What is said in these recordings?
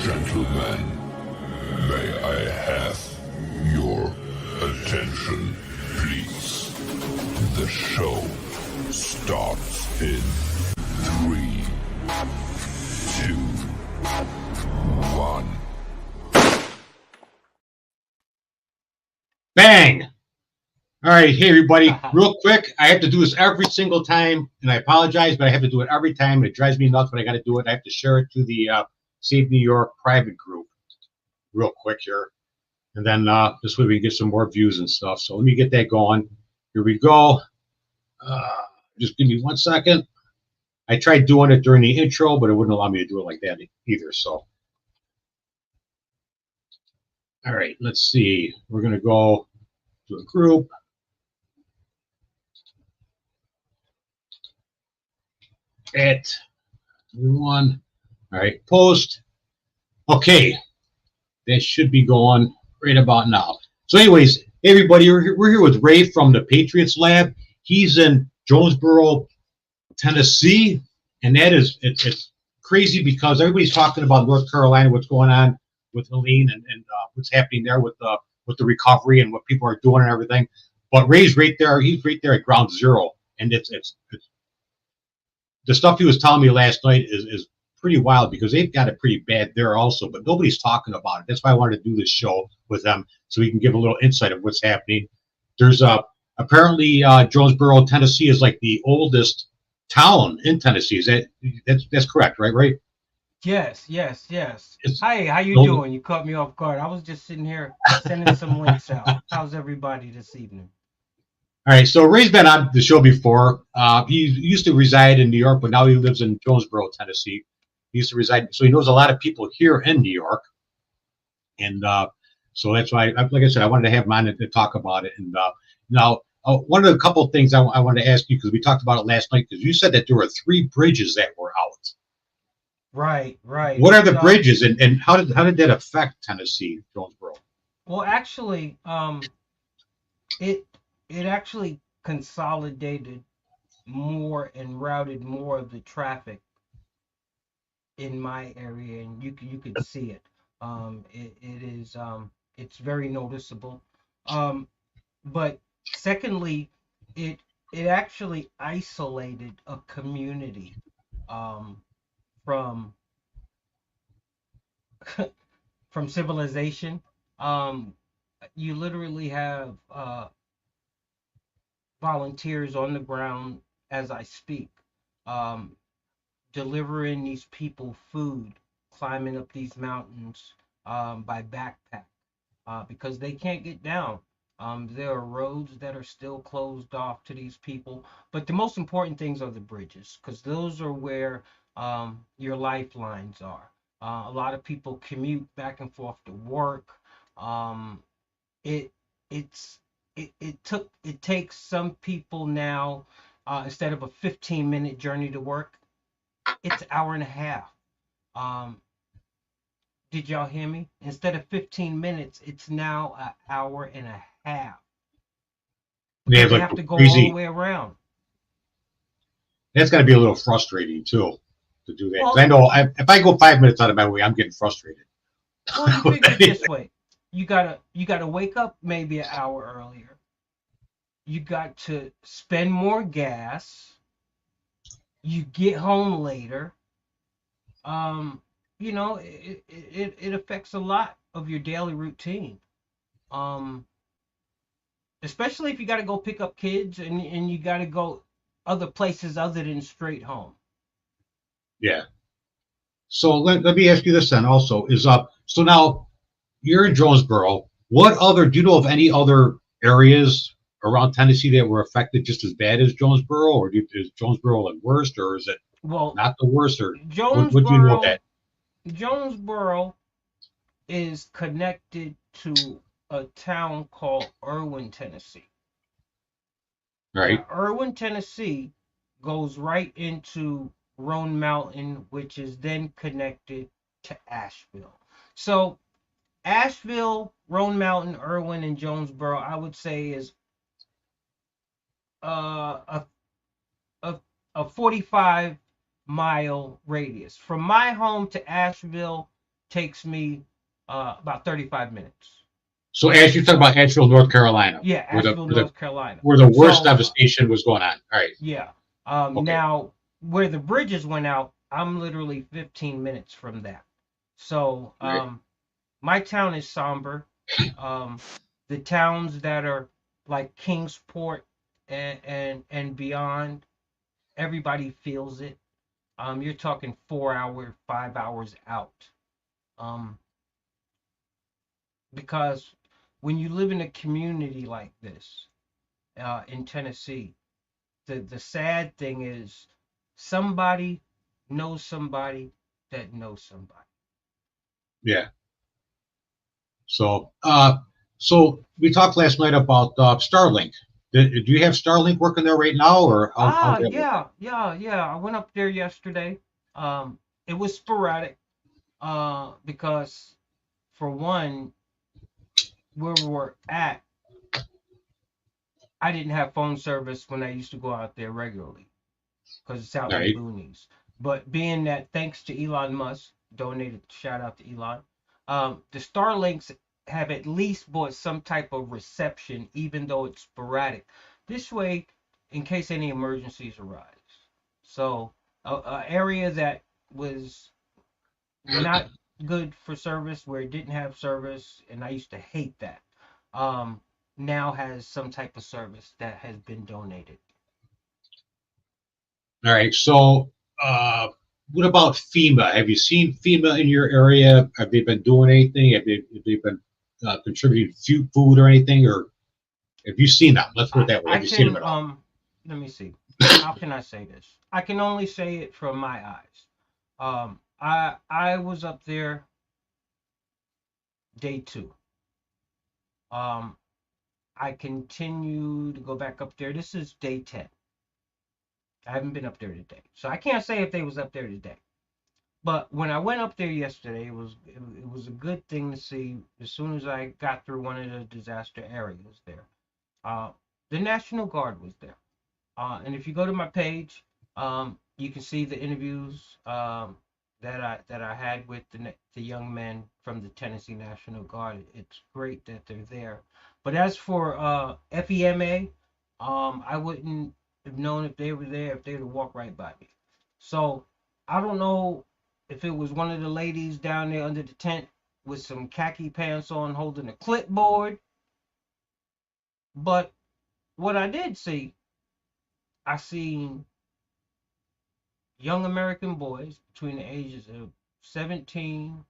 Gentlemen, may I have your attention, please? The show starts in 3, 2, 1. Bang! All right, hey everybody, real quick, I have to do this every single time, and I apologize, but I have to do it every time. It drives me nuts, but I got to do it. I have to share it to the Save New York private group real quick here, and then this way we can get some more views and stuff. So let me get that going. Here we go. Just give me 1 second. I tried doing it during the intro, but it wouldn't allow me to do it like that either. So, all right, let's see. We're going to go to a group. At one. All right, post. Okay, that should be going right about now. So anyways, everybody, we're here with Ray from the Patriots Lab. He's in Jonesboro, Tennessee, and that is it's crazy because everybody's talking about North Carolina, what's going on with HELENE and what's happening there with the recovery and what people are doing and everything. But Ray's right there. He's right there at ground zero, and it's the stuff he was telling me last night is pretty wild because they've got it pretty bad there also, but nobody's talking about it. That's why I wanted to do this show with them so we can give a little insight of what's happening. There's apparently Jonesboro, Tennessee is like the oldest town in Tennessee. That's correct, right? Right? Yes. It's Hi, how you old, doing? You caught me off guard. I was just sitting here sending some links out. How's everybody this evening? All right, so Ray's been on the show before. He used to reside in New York, but now he lives in Jonesboro, Tennessee. He used to reside, so he knows a lot of people here in New York, and so that's why, like I said, I wanted to have him on to talk about it. And now, one of the couple of things I wanted to ask you because we talked about it last night because you said that there were 3 bridges that were out. Right. What are the bridges, and how did that affect Tennessee, Jonesboro? Well, actually, it actually consolidated more and routed more of the traffic in my area, and you could see it. It is it's very noticeable. But secondly, it actually isolated a community from from civilization. You literally have volunteers on the ground as I speak, um, delivering these people food, climbing up these mountains by backpack because they can't get down. There are roads that are still closed off to these people, but the most important things are the bridges because those are where your lifelines are. A lot of people commute back and forth to work. Um, it it's it takes some people now instead of a 15-minute journey to work, it's an hour and a half. Um, did y'all hear me? Instead of 15 minutes, it's now an hour and a half They because have they like have to go all the crazy. way around. That's got to be a little frustrating too to do that. Because I Well, know if I go 5 minutes out of my way, I'm getting frustrated. well, you figure it this way. You gotta wake up maybe an hour earlier. You got to spend more gas. You get home later. Um, it affects a lot of your daily routine. Um, Especially if you got to go pick up kids and you got to go other places other than straight home. Yeah. So let me ask you this then also is so now you're in Jonesboro. What other do you know of any other areas around Tennessee that were affected just as bad as Jonesboro, or is Jonesboro the worst, or is it Well, not the worst, or what do you know of Jonesboro, that? Jonesboro is connected to a town called Irwin, Tennessee. Right. Now, Irwin, Tennessee goes right into Roan Mountain, which is then connected to Asheville. So Asheville, Roan Mountain, Irwin, and Jonesboro, I would say is a a, a 45-mile radius. From my home to Asheville takes me about 35 minutes. So as you talk about Asheville, North Carolina, Yeah, where Asheville, North Carolina. the worst So devastation was going on. All right. yeah. Okay. Now where the bridges went out, I'm literally 15 minutes from that. So Right. my town is somber. The towns that are like Kingsport and beyond, everybody feels it. You're talking 4 hour, 5 hours out. Um, because when you live in a community like this, in Tennessee, the sad thing is somebody knows somebody that knows somebody. Yeah. So so we talked last night about Starlink. Do you have Starlink working there right now, or how's that working? Yeah. I went up there yesterday. Um, it was sporadic, because for one, where we're at, I didn't have phone service when I used to go out there regularly because it's out All in the right. boonies. But being that, thanks to Elon Musk, donated, shout out to Elon, the Starlinks have at least bought some type of reception, even though it's sporadic. This way, in case any emergencies arise. So, a area that was not good for service, where it didn't have service, and I used to hate that, um, now has some type of service that has been donated. All right. So what about FEMA? Have you seen FEMA in your area? Have they been doing anything? Have they been contributing food or anything? Or have you seen them? Let's put it that way. I Have you seen them can at all? let me see. How can I say this? I can only say it from my eyes. I was up there day two. Um, I continue to go back up there. This is day 10. I haven't been up there today, so I can't say if they was up there today. But when I went up there yesterday, it was a good thing to see. As soon as I got through one of the disaster areas there, uh, the National Guard was there. And if you go to my page, you can see the interviews, that I had with the young men from the Tennessee National Guard. It's great that they're there. But as for FEMA, I wouldn't have known if they were there if they'd have walked right by me. So I don't know if it was one of the ladies down there under the tent with some khaki pants on holding a clipboard, but what I did see, I seen young American boys between the ages of 17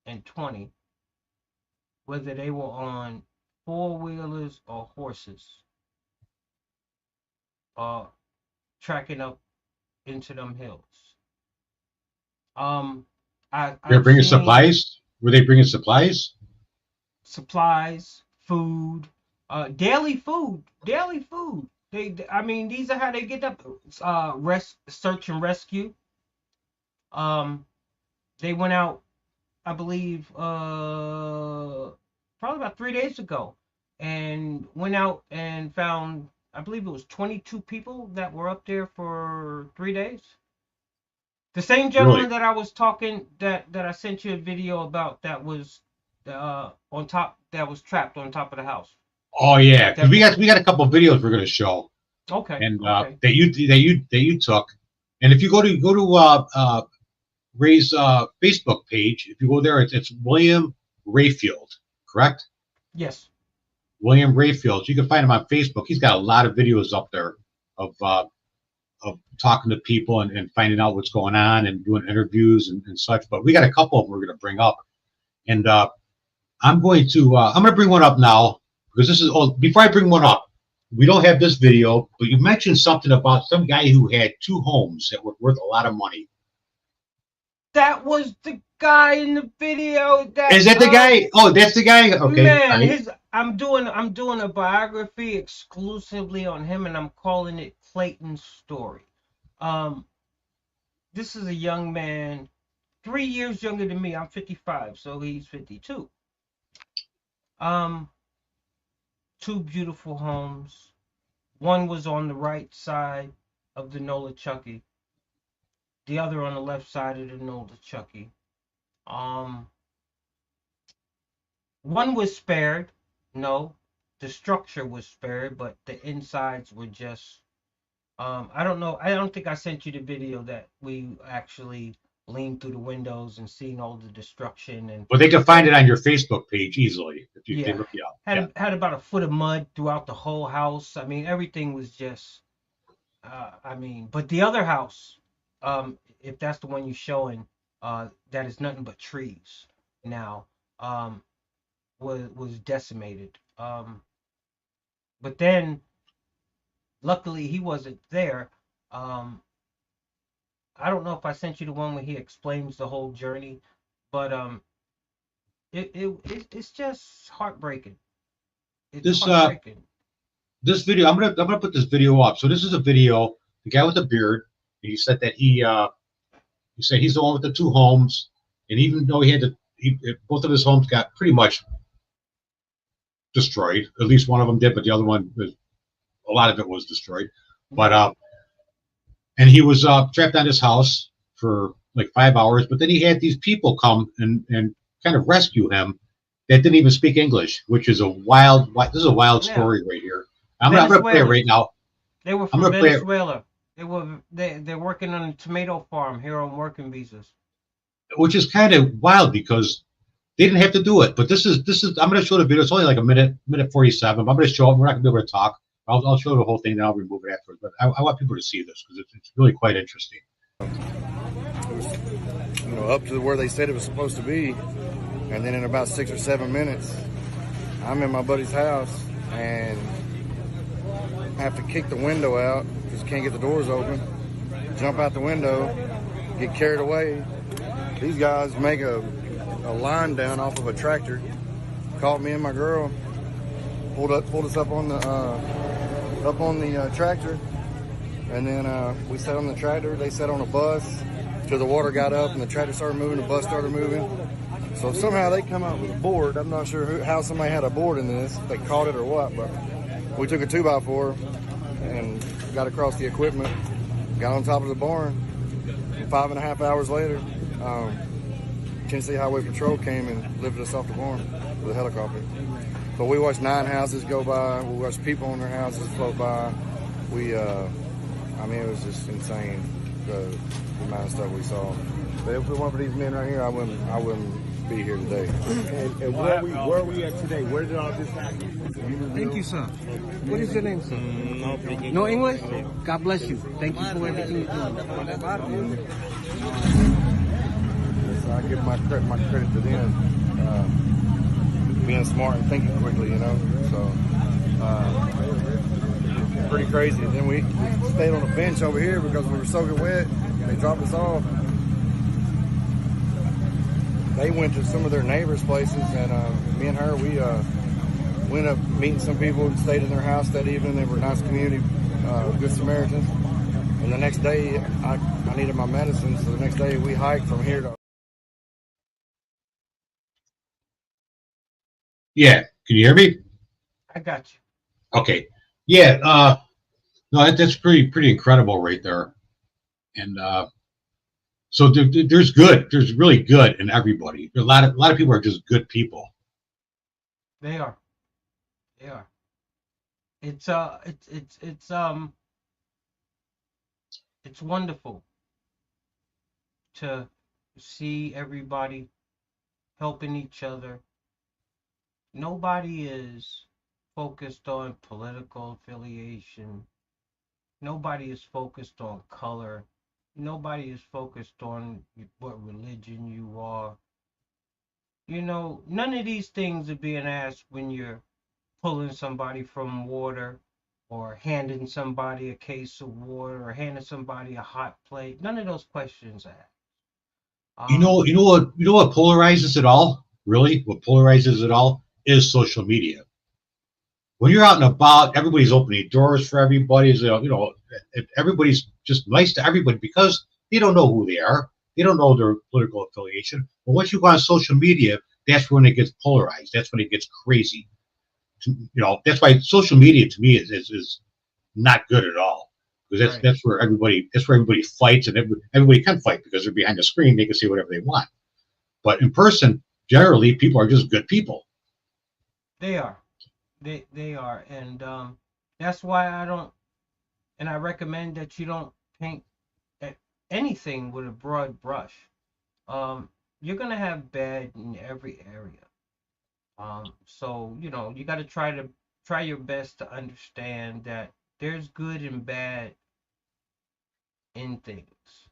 and 20, whether they were on four wheelers or horses, uh, tracking up into them hills. Um, They're I've bringing seen supplies. Were they bringing supplies? supplies, food, daily food. I mean, these are how they get up. Search and rescue. Um, they went out, I believe, probably about 3 days ago, and went out and found, I believe it was 22 people that were up there for 3 days. The same Really? gentleman that I was talking, that I sent you a video about, that was on top, that was trapped on top of the house. Oh yeah, because That we got a couple of videos we're going to show, okay, and okay. that you took. And if you go to Ray's Facebook page, if you go there, it's William Rayfield, correct? Yes. William Rayfield. You can find him on Facebook. He's got a lot of videos up there of talking to people and finding out what's going on and doing interviews and such. But we got a couple of them we're going to bring up, and I'm going to bring one up now because this is before I bring one up. We don't have this video, but you mentioned something about some guy who had two homes that were worth a lot of money. That was the guy in the video Is that that the guy? Oh, that's the guy. Okay, all man, right. I'm doing a biography exclusively on him, and I'm calling it Clayton's story. Um, this is a young man, 3 years younger than me. I'm 55, so he's 52. Um, two beautiful homes. One was on the right side of the Nola Chucky, the other on the left side of the Nola Chucky. Um, one was spared. No, the structure was spared, but the insides were just. I don't know. I don't think I sent you the video that we actually leaned through the windows and seen all the destruction and Well, they can find it on your Facebook page easily if you they yeah, look you up. Yeah. had about a foot of mud throughout the whole house. I mean, everything was just. I mean, but the other house, if that's the one you're showing, that is nothing but trees now. Was decimated. But then luckily he wasn't there. Um, I don't know if I sent you the one where he explains the whole journey, but it's just heartbreaking. It's This heartbreaking. this video, I'm gonna put this video up. So this is a video. The guy with the beard. He said that he said he's the one with the two homes, and even though both of his homes got pretty much destroyed. At least one of them did, but the other one was a lot of it was destroyed. But and he was trapped at his house for like 5 hours. But then he had these people come and kind of rescue him that didn't even speak English, which is a wild. This is a wild Yeah. story right here. I'm gonna play it right now. They were I'm from gonna play it. Venezuela. They're working on a tomato farm here on working visas. Which is kind of wild because they didn't have to do it. But this is I'm going to show the video. It's only like a minute 47. I'm going to show it. We're not going to be able to talk. I'll show the whole thing, then I'll remove it afterwards. But I want people to see this because it's really quite interesting. You know, up to where they said it was supposed to be, and then in about 6 or 7 minutes, I'm in my buddy's house and I have to kick the window out because can't get the doors open. Jump out the window, get carried away. These guys make a line down off of a tractor, caught me and my girl, pulled us up on the tractor, and then we sat on the tractor. They sat on a bus till the water got up and the tractor started moving. The bus started moving. So somehow they come out with a board. I'm not sure how somebody had a board in this, if they caught it or what, but we took a 2x4 and got across the equipment, got on top of the barn. And 5.5 hours later, Tennessee Highway Patrol came and lifted us off the barn with a helicopter. But we watched 9 houses go by. We watched people on their houses float by. I mean, it was just insane, the amount of stuff we saw. But if it weren't for these men right here, I wouldn't be here today. And where are we at today? Where did all this happen? Thank you, sir. What is your name, sir? No English? God bless you. Thank you for everything you do. So I give my credit to them, being smart and thinking quickly, you know. So pretty crazy. Then we stayed on a bench over here because we were soaking wet. They dropped us off. They went to some of their neighbors' places, and me and her, we went up meeting some people and stayed in their house that evening. They were nice community, good Samaritans. And the next day, I needed my medicine, so the next day we hiked from here to. Yeah, can you hear me? I got you. Okay. Yeah. No, that's pretty incredible right there. And so there's good. There's really good in everybody. A lot of people are just good people. They are. They are. It's wonderful to see everybody helping each other. Nobody is focused on political affiliation. Nobody is focused on color. Nobody is focused on what religion you are. You know, none of these things are being asked when you're pulling somebody from water or handing somebody a case of water or handing somebody a hot plate. None of those questions are asked. You know what polarizes it all? Really, what polarizes it all is social media. When you're out and about, everybody's opening doors for everybody. Everybody's just nice to everybody because they don't know who they are. They don't know their political affiliation. But once you go on social media, that's when it gets polarized. That's when it gets crazy. That's why social media to me is not good at all. Because that's where everybody fights, and everybody can fight because they're behind the screen. They can say whatever they want. But in person, generally, people are just good people. They are. They are. And that's why I don't, and I recommend that you don't paint anything with a broad brush. You're gonna have bad in every area. So you got to try your best to understand that there's good and bad in things.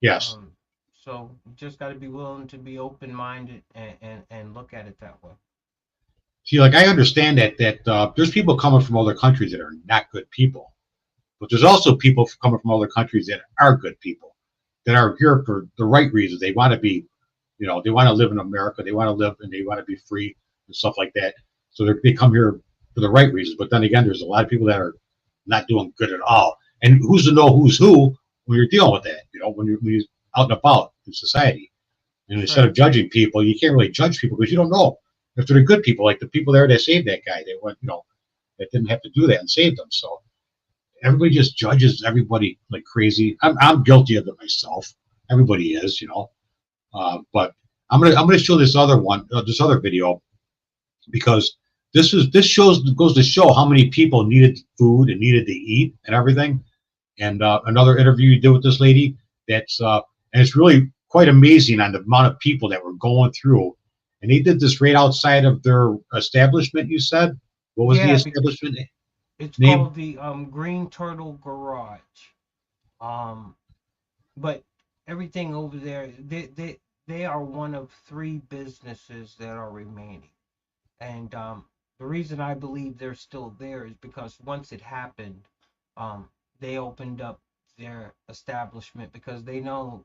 Yes. Um, so you just got to be willing to be open-minded and look at it that way. See, like I understand that there's people coming from other countries that are not good people, but there's also people coming from other countries that are good people, that are here for the right reasons. They want to be, they want to live in America. They want to live and they want to be free and stuff like that. So they come here for the right reasons. But then again, there's a lot of people that are not doing good at all. And who's to know who's who when you're dealing with that? When you're out and about in society. And instead Right. of judging people, you can't really judge people because you don't know if they're good people, like the people there that saved that guy. They went, that didn't have to do that and saved them. So everybody just judges everybody like crazy. I'm guilty of it myself. Everybody is, but I'm gonna show this other one, this other video, because this goes to show how many people needed food and needed to eat and everything. And another interview you did with this lady, and it's really quite amazing on the amount of people that were going through. And they did this right outside of their establishment. You said, what was the Yeah, establishment it's name? called the Green Turtle Garage. Um, but everything over there, they are one of three businesses that are remaining. And the reason I believe they're still there is because once it happened, um, they opened up their establishment because they knew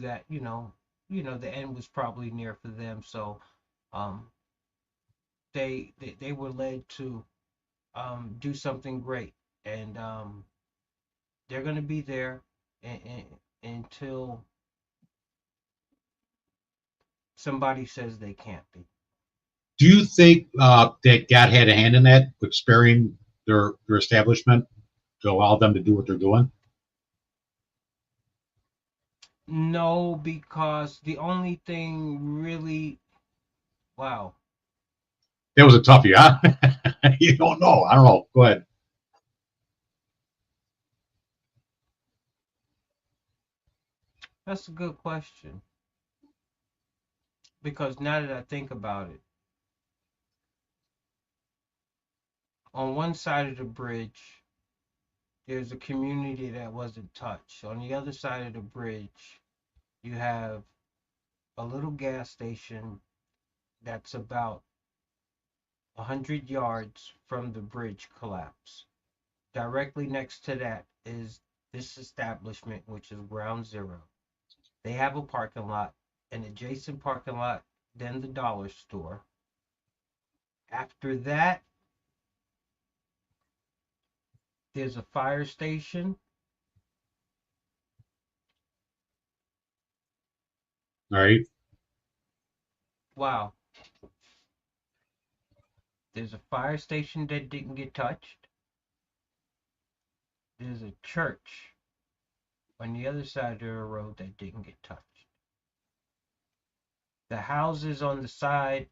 that the end was probably near for them. So um, they were led to do something great, and they're going to be there until somebody says they can't be. Do you think that God had a hand in that with sparing their establishment to allow them to do what they're doing? No, because the only thing really, wow, That was a toughie, huh? You don't know. I don't know. Go ahead. that's a good question. Because now that I think about it, on one side of the bridge, there's a community that wasn't touched. On the other side of the bridge, you have a little gas station that's about 100 yards from the bridge collapse. Directly next to that is this establishment, which is Ground Zero. They have a parking lot, an adjacent parking lot, then the dollar store. After that, there's a fire station. All right. Wow. There's a fire station that didn't get touched. There's a church on the other side of the road that didn't get touched. The houses on the side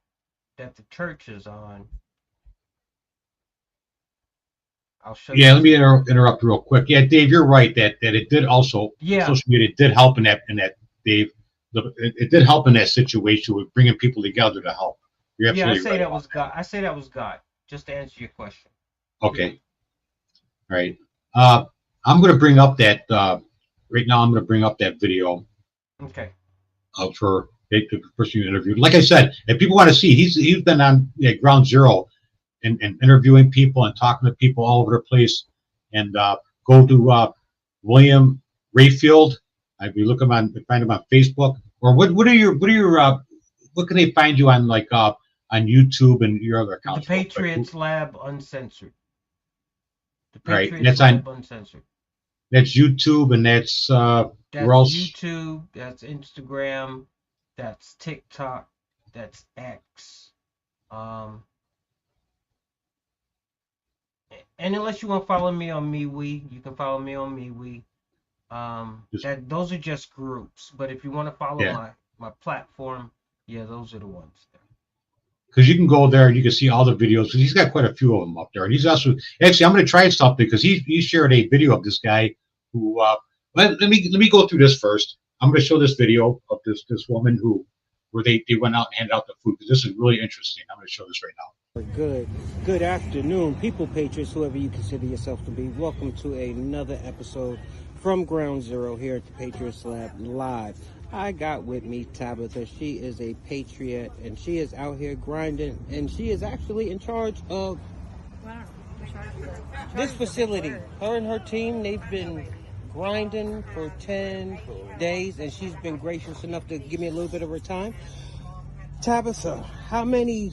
that the church is on, I'll show Yeah, you. let me interrupt real quick. Yeah, Dave, you're right that it did also, Yeah, social media did help in that Dave. It did help in that situation with bringing people together to help. You're yeah, I absolutely say right that about was God. I say that was God. Just to answer your question. that. Okay. All right. I'm going to bring up that right now. I'm going to bring up that video Okay. of her, the person you interviewed. Like I said, if people want to see, he's been on Ground Zero and interviewing people and talking to people all over the place. And go to William Rayfield. If you look him find him on Facebook, or what are your what can they find you on on YouTube and your other The accounts? Real quick. Patriots Lab Uncensored. The All right, and Patriots Lab Uncensored. that's YouTube, and that's where That's else? YouTube. That's Instagram. That's TikTok. That's X. Um, and unless you want to follow me on MeWe, you can follow me on MeWe. Just, Those are just groups. But if you want to follow yeah. my platform, Yeah, those are the ones there. Because you can go there and you can see all the videos. Because he's got quite a few of them up there. And he's also actually, I'm going to try something because he shared a video of this guy who. Let me go through this first. I'm going to show this video of this woman where they went out and handed out the food because this is really interesting. I'm going to show this right now. Good afternoon, people, patriots, whoever you consider yourself to be. Welcome to another episode from Ground Zero here at the Patriots Lab Live. I got with me Tabitha. She is a patriot, and she is out here grinding, and she is actually in charge of this facility. Her and her team, they've been grinding for 10 days, and she's been gracious enough to give me a little bit of her time. Tabitha, how many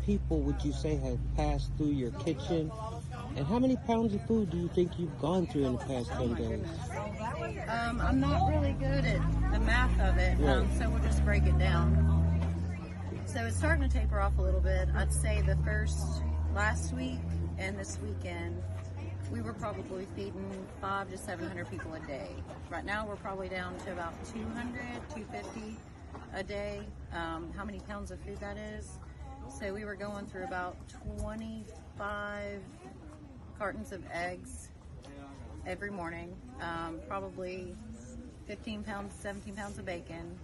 people would you say have passed through your kitchen, and how many pounds of food do you think you've gone through in the past 10 days? I'm not really good at the math of it, so we'll just break it down. So it's starting to taper off a little bit. I'd say last week and this weekend, we were probably feeding 500 to 700 people a day. Right now, we're probably down to about 200, 250 a day. How many pounds of food that is? So we were going through about 25 cartons of eggs every morning, probably 15 pounds, 17 pounds of bacon.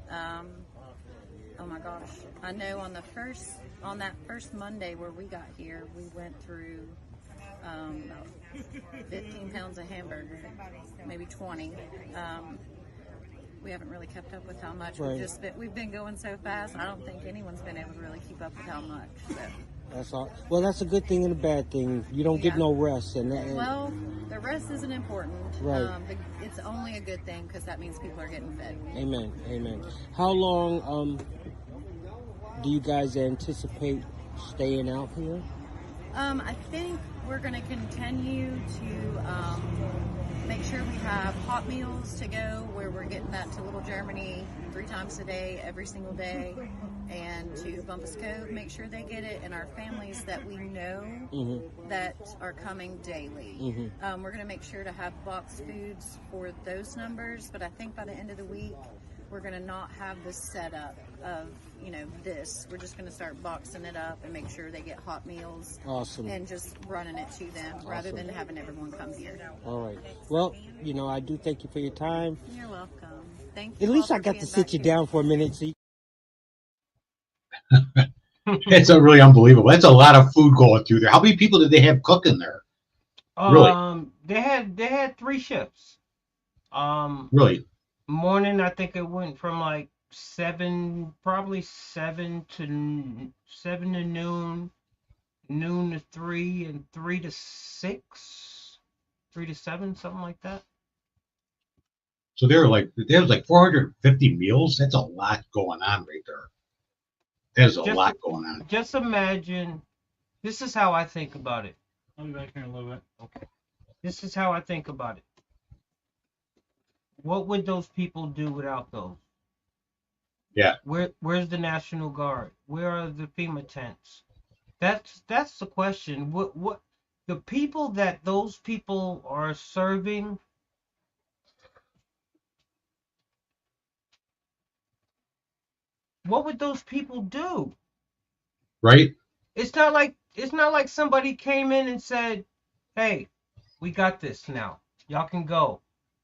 Oh my gosh. I know on that first Monday where we got here, we went through about 15 pounds of hamburger, maybe 20. We haven't really kept up with how much. Right. We've been going so fast. I don't think anyone's been able to really keep up with how much. So. That's all. Well, that's a good thing and a bad thing. You don't get no rest, Well, the rest isn't important. Right. It's only a good thing because that means people are getting fed. Amen. Amen. How long do you guys anticipate staying out here? I think we're going to continue to make sure we have hot meals to go, where we're getting that to Little Germany 3 times a day, every single day, and to Bumpus Cove, make sure they get it, and our families that we know that are coming daily. We're going to make sure to have box foods for those numbers, but I think by the end of the week, we're going to not have the setup of, this. We're just going to start boxing it up and make sure they get hot meals. Awesome. And just running it to them rather than having everyone come here. All right. Well, I do thank you for your time. You're welcome. Thank you. At least all I for got being to sit back you here. down for a minute. See. It's really unbelievable. That's a lot of food going through there. How many people did they have cooking there? Really? They had 3 shifts. Really? Morning, I think it went from like 7 to noon, noon to 3, and 3 to 6, 3 to 7, something like that. So there was like 450 meals. That's a lot going on right there. There's a lot going on. Just imagine. This is how I think about it. I'll be back here in a little bit. Okay. This is how I think about it. What would those people do without those? Yeah. Where's the National Guard? Where are the FEMA tents? That's the question. What the people that those people are serving? What would those people do? Right? It's not like somebody came in and said, "Hey, we got this now. Y'all can go."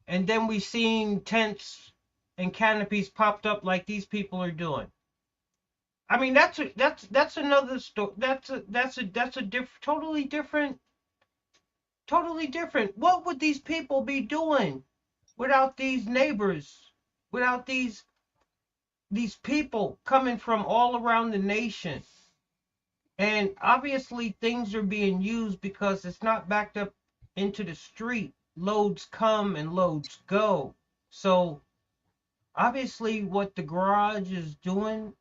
And then we seen tents and canopies popped up like these people are doing. I mean, that's another story. That's a totally different. What would these people be doing without these neighbors, without these people coming from all around the nation? And obviously things are being used because it's not backed up into the street. Loads come and loads go. So obviously what the garage is doing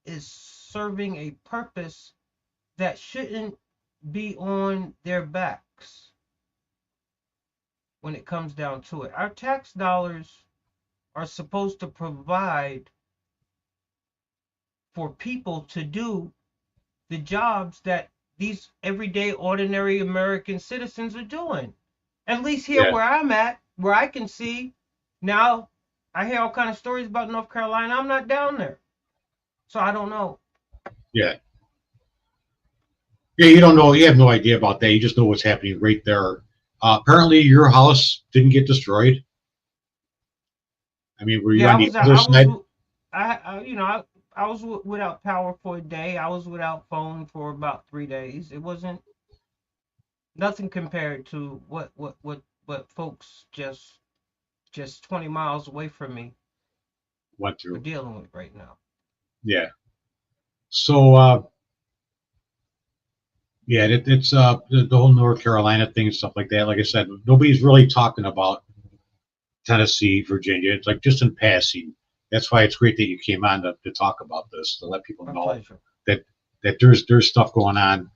is serving a purpose that shouldn't be on their backs when it comes down to it. Our tax dollars are supposed to provide for people to do the jobs that these everyday ordinary American citizens are doing. At least here where I'm at, where I can see now, I hear all kind of stories about North Carolina. I'm not down there, so I don't know. Yeah. Yeah, you don't know. You have no idea about that. You just know what's happening right there. Apparently, your house didn't get destroyed. I mean, were you Yeah, on the other side? I was without power for a day. I was without phone for about 3 days. It wasn't nothing compared to what folks just 20 miles away from me Went are through. dealing with right now. Yeah. So, yeah, it's the whole North Carolina thing and stuff like that. Like I said, nobody's really talking about Tennessee, Virginia. It's like just in passing. That's why it's great that you came on to talk about this, to let people My know pleasure. that there's stuff going on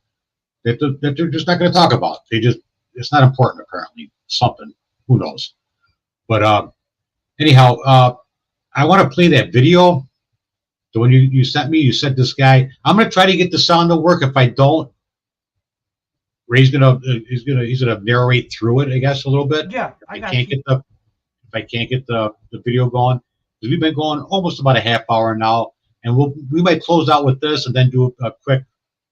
that they're just not going to talk about. It's not important apparently. Something, who knows? But anyhow, I want to play that video. The one you sent me. You sent this guy. I'm going to try to get the sound to work. If I don't, Ray's he's gonna narrate through it, I guess, a little bit. Yeah, I got Can't you. get if I can't get the video going, because we've been going almost about a half hour now, and we might close out with this and then do a quick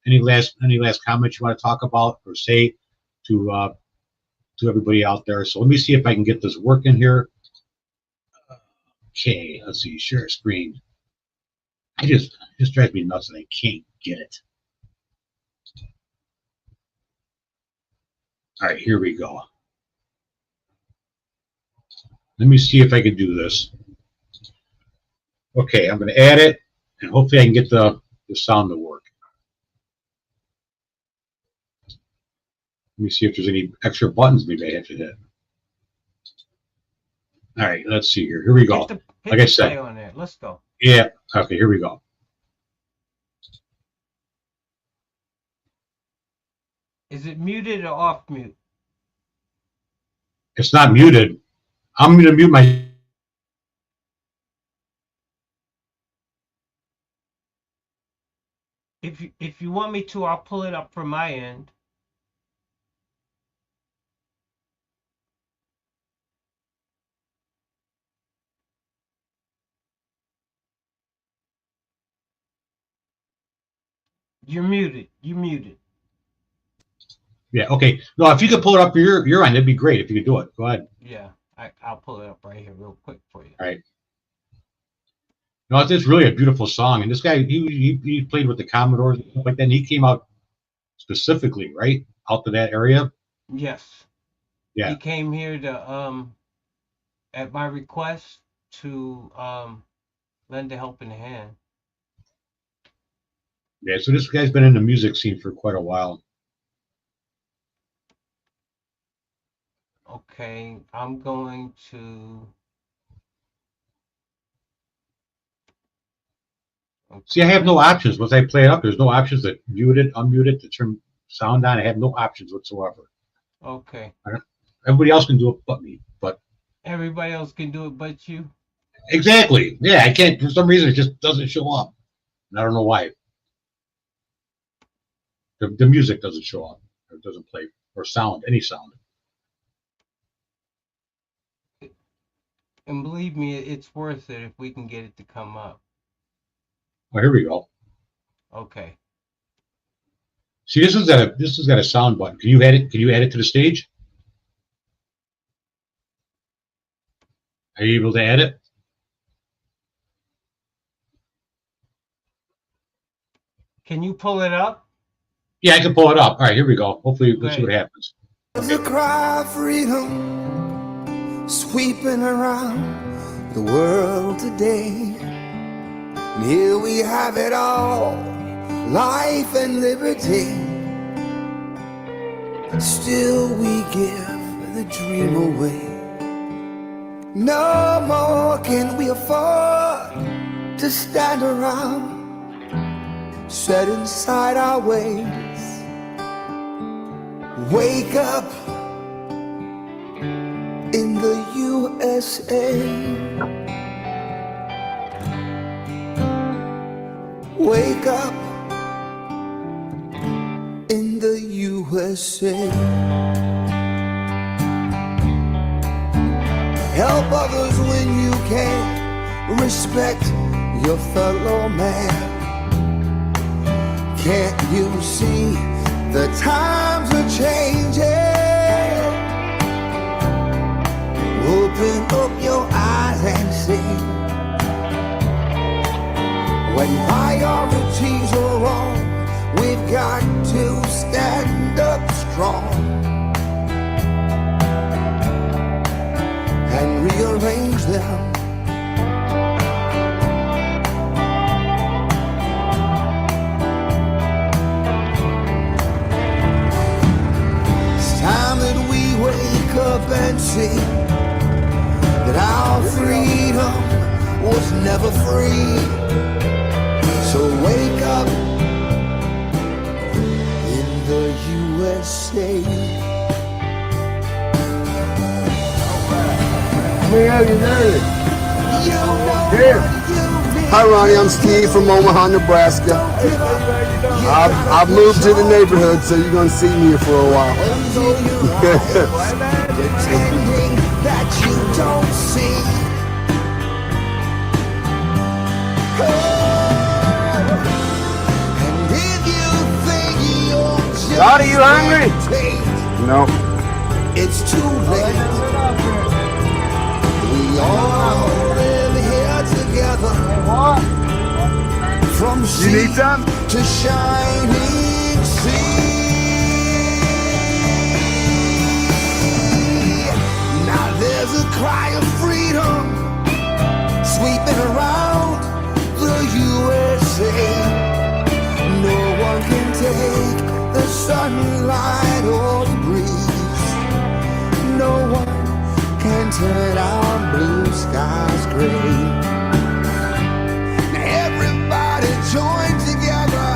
any last comments you want to talk about or say to everybody out there. So let me see if I can get this working here. Okay, let's see, share screen. It just drives me nuts that I can't get it. All right, here we go. Let me see if I can do this. Okay, I'm going to add it, and hopefully I can get the sound to work. Let me see if there's any extra buttons maybe I have to hit. All right, let's see here. Here we go. Hit Like I said, play on there. Let's go. Yeah. Okay, here we go. Is it muted or off mute? It's not muted. I'm going to mute my. If you want me to, I'll pull it up from my end. You're muted. You muted. Yeah. Okay. No, if you could pull it up for your end, it'd be great if you could do it. Go ahead. Yeah, I'll pull it up right here real quick for you. All right. No, it's really a beautiful song, and this guy he played with the Commodores and stuff like that. And he came out specifically right out to that area. Yes. Yeah. He came here to at my request to lend a helping hand. Yeah. So this guy's been in the music scene for quite a while. Okay, I'm going to. Okay. See, I have no options. Once I play it up, there's no options to mute it, unmute it, to turn sound on. I have no options whatsoever. Okay. Everybody else can do it but me. But everybody else can do it but you. Exactly. Yeah, I can't. For some reason, it just doesn't show up. And I don't know why. The music doesn't show up. Or it doesn't play. Or sound. Any sound. And believe me, it's worth it if we can get it to come up. Oh, here we go. Okay. See, this has got a sound button. Can you add it? Can you add it to the stage? Are you able to add it? Can you pull it up? Yeah, I can pull it up. All right, here we go. Hopefully, we'll see what happens. There's a cry of freedom sweeping around the world today. And here we have it all, life and liberty. Still we give the dream away. No more can we afford to stand around, set inside our ways. Wake up in the USA. Wake up in the USA. Help help others when you can. Respect your fellow man. Can't you see the times are changing? Open up your eyes and see. When priorities are wrong, we've got to stand up strong and rearrange them. It's time that we wake up and see that our freedom was never free. So wake up in the USA. Hi Ronnie, I'm Steve from Omaha, Nebraska. I've moved to the neighborhood, so you're gonna see me here for a while. Pretending that you don't see. And if you think you're just God, are you hungry? No. it's too late. We all live here together. From You sea need some? to shining sea. Now there's a cry of freedom sweeping around the USA. No one can take the sunlight or the breeze. No one can turn our blue skies gray. Now everybody join together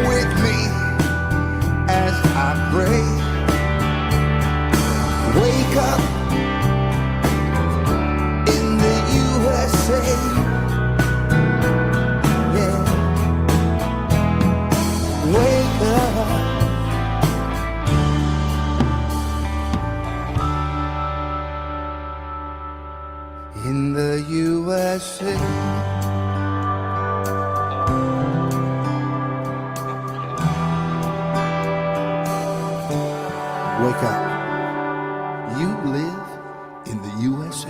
with me as I pray. Wake up in the USA. Yeah. Wake up. In the USA. Wake up. You live in the USA.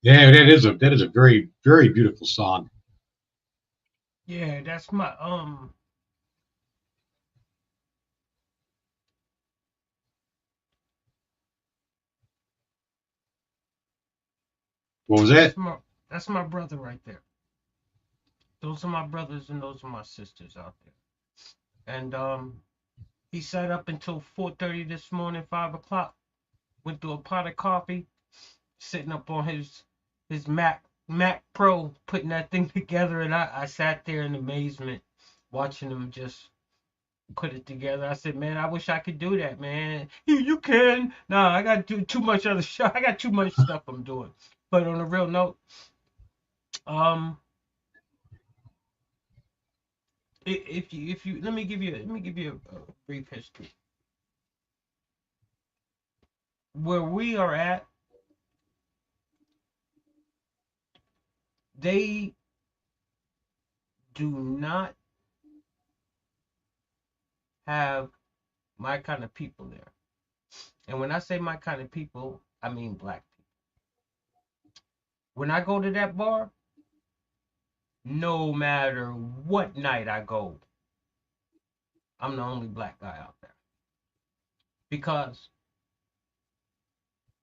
Yeah, that is a very, very beautiful song. Yeah, that's my What was that? that's my brother right there. Those are my brothers and those are my sisters out there. And he sat up until 4:30 this morning, 5 o'clock. Went through a pot of coffee, sitting up on his Mac Pro, putting that thing together, and I sat there in amazement, watching him just put it together. I said, man, I wish I could do that, man. You can. Nah, I got to do too much other stuff. I got too much stuff I'm doing. But on a real note, if you let me give you a brief history. Where we are at, they do not have my kind of people there. And when I say my kind of people, I mean black people. When I go to that bar, no matter what night I go, I'm the only black guy out there. Because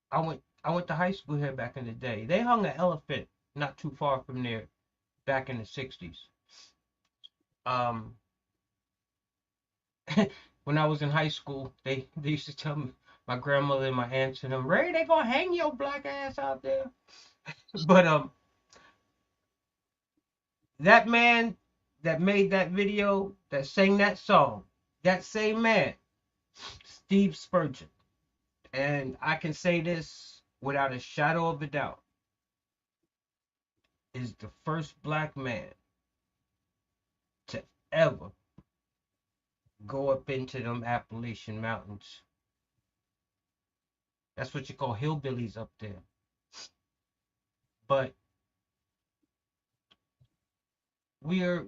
I went to high school here back in the day. They hung an elephant not too far from there back in the 60s. When I was in high school, they used to tell me, my grandmother and my aunts and them, Ray, they gonna hang your black ass out there. But that man that made that video, that sang that song, that same man, Steve Spurgeon. And I can say this without a shadow of a doubt, is the first black man to ever go up into them Appalachian Mountains. That's what you call hillbillies up there. But we are,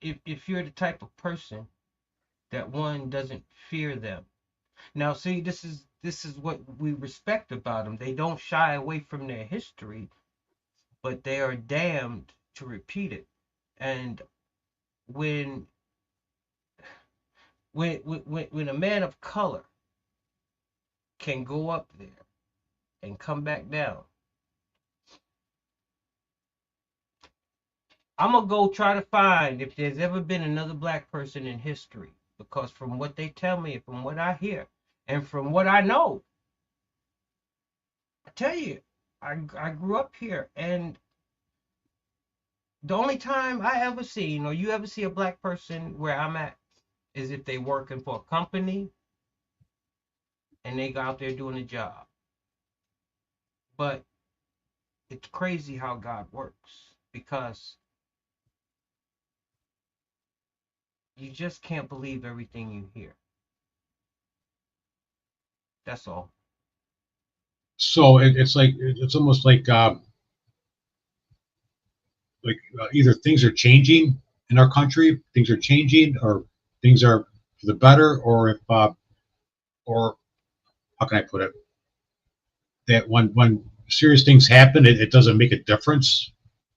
if you're the type of person that one doesn't fear them. Now, see, this is what we respect about them. They don't shy away from their history, but they are damned to repeat it. And when when a man of color can go up there and come back down, I'm gonna go try to find if there's ever been another black person in history, because from what they tell me, from what I hear, and from what I know, I tell you, I grew up here, and the only time I ever seen, or you ever see a black person where I'm at, is if they working for a company and they go out there doing a job. But it's crazy how God works, because you just can't believe everything you hear. That's all. So it's like, it's almost like either things are changing in our country, things are changing, or things are for the better, or if or how can I put it? That when serious things happen, it doesn't make a difference.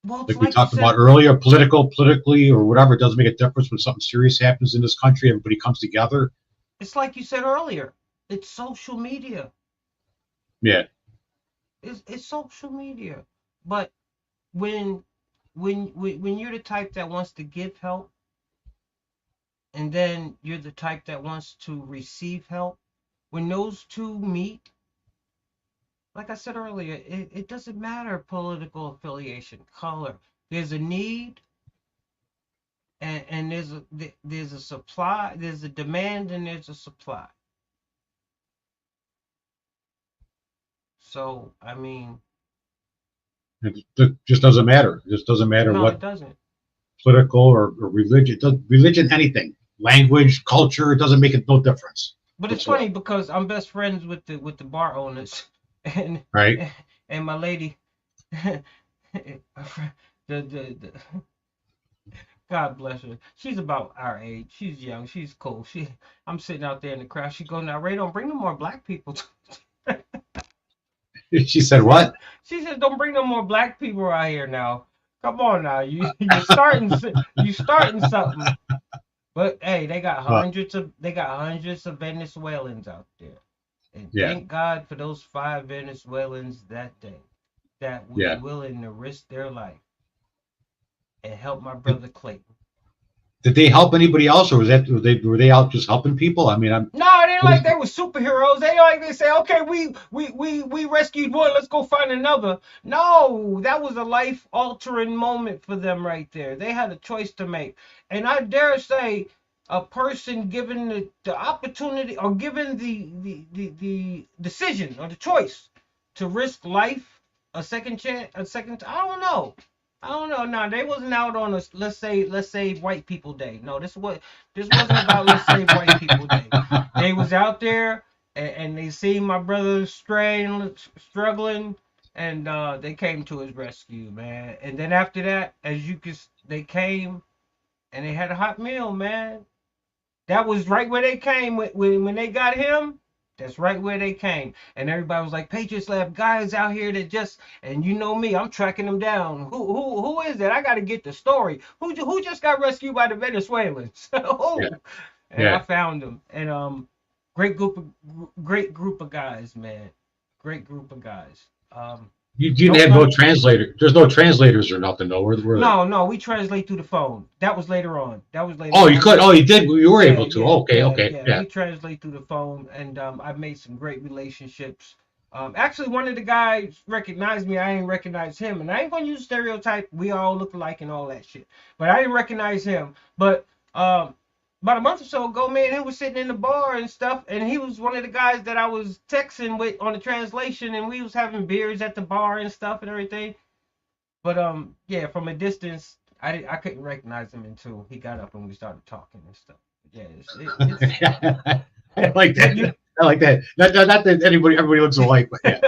Well, it's Like we like you talked about said, earlier, politically or whatever, it doesn't make a difference when something serious happens in this country. Everybody comes together. it's like you said earlier. It's social media. Yeah, It's social media. But when when you're the type that wants to give help, and then you're the type that wants to receive help, when those two meet, like I said earlier, it doesn't matter political affiliation, color. There's a need, and there's a supply, there's a demand, and there's a supply. So I mean, it just doesn't matter. It just doesn't matter no, it what doesn't. political or religion, religion, anything, language, culture, it doesn't make it no difference. But it's Whatsoever. funny because I'm best friends with the bar owners, and Right? and my lady, the God bless her. She's about our age. She's young. She's cool. I'm sitting out there in the crowd. She go, now Ray, don't bring no more black people. She said what? She says, don't bring no more black people out here now. Come on now, you starting something. But hey, they got hundreds of Venezuelans out there. And Yeah, thank God for those 5 Venezuelans that day that was yeah. willing to risk their life and help my brother Clayton. Did they help anybody else, or were they out just helping people? I mean, No, they like they were superheroes. They say, okay, we rescued one, let's go find another. No, that was a life altering moment for them right there. They had a choice to make, and I dare say, a person given the opportunity or given the decision or the choice to risk life, a second chance, I don't know. I don't know. No, they wasn't out on a let's save white people day. No, this wasn't about let's save white people day. They was out there, and they seen my brother struggling, and they came to his rescue, man. And then after that, they came and they had a hot meal, man. That was right where they came when they got him. That's right where they came. And everybody was like, Patriots Lab guys out here that just, and you know me, I'm tracking them down. Who is that? I got to get the story. Who just got rescued by the Venezuelans? yeah, Who? And I yeah. found them. And great group of guys, man. Great group of guys. You didn't Don't have no know. translator. There's no translators or nothing, though. Were there? No, we translate through the phone. That was later on. Oh, you could. Oh, you did. You were Yeah, able to. yeah, Okay, yeah, okay, yeah. yeah, We translate through the phone, and I've made some great relationships. Actually, one of the guys recognized me. I didn't recognize him, and I ain't gonna use stereotype. We all look alike and all that shit, but I didn't recognize him. But about a month or so ago, man, he was sitting in the bar and stuff, and he was one of the guys that I was texting with on the translation, and we was having beers at the bar and stuff and everything. But yeah, from a distance, I couldn't recognize him until he got up and we started talking and stuff. Yeah, it's I like but you. that. I like that. Not that everybody looks alike, but yeah.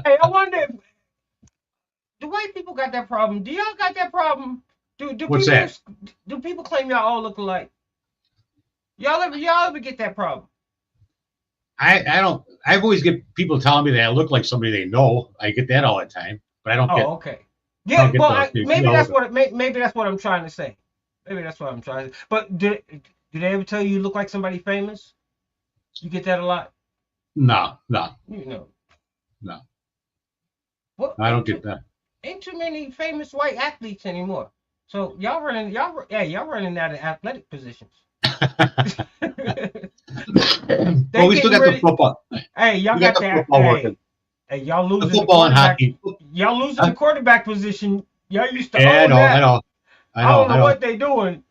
Hey, I wonder if the white people got that problem. Do y'all got that problem? Do What's people that? do people claim y'all all look alike? Y'all ever get that problem? I don't. I've always get people telling me that I look like somebody they know. I get that all the time, but I don't Oh, get. okay. I don't Yeah, get well, the. maybe that's what maybe that's what I'm trying to say. Maybe that's what I'm trying to. But do they ever tell you look like somebody famous? You get that a lot. No, You know, no. what I don't get that. ain't too many famous white athletes anymore. So y'all running out of athletic positions. Well, They we still getting got the ready. football. Hey, y'all We got got the that. football working. Hey, y'all The losing the football and quarterback. hockey. Y'all losing the Huh? quarterback position. Y'all used to Yeah, I own know, I that. know, I I know, don't know I know. what they doing.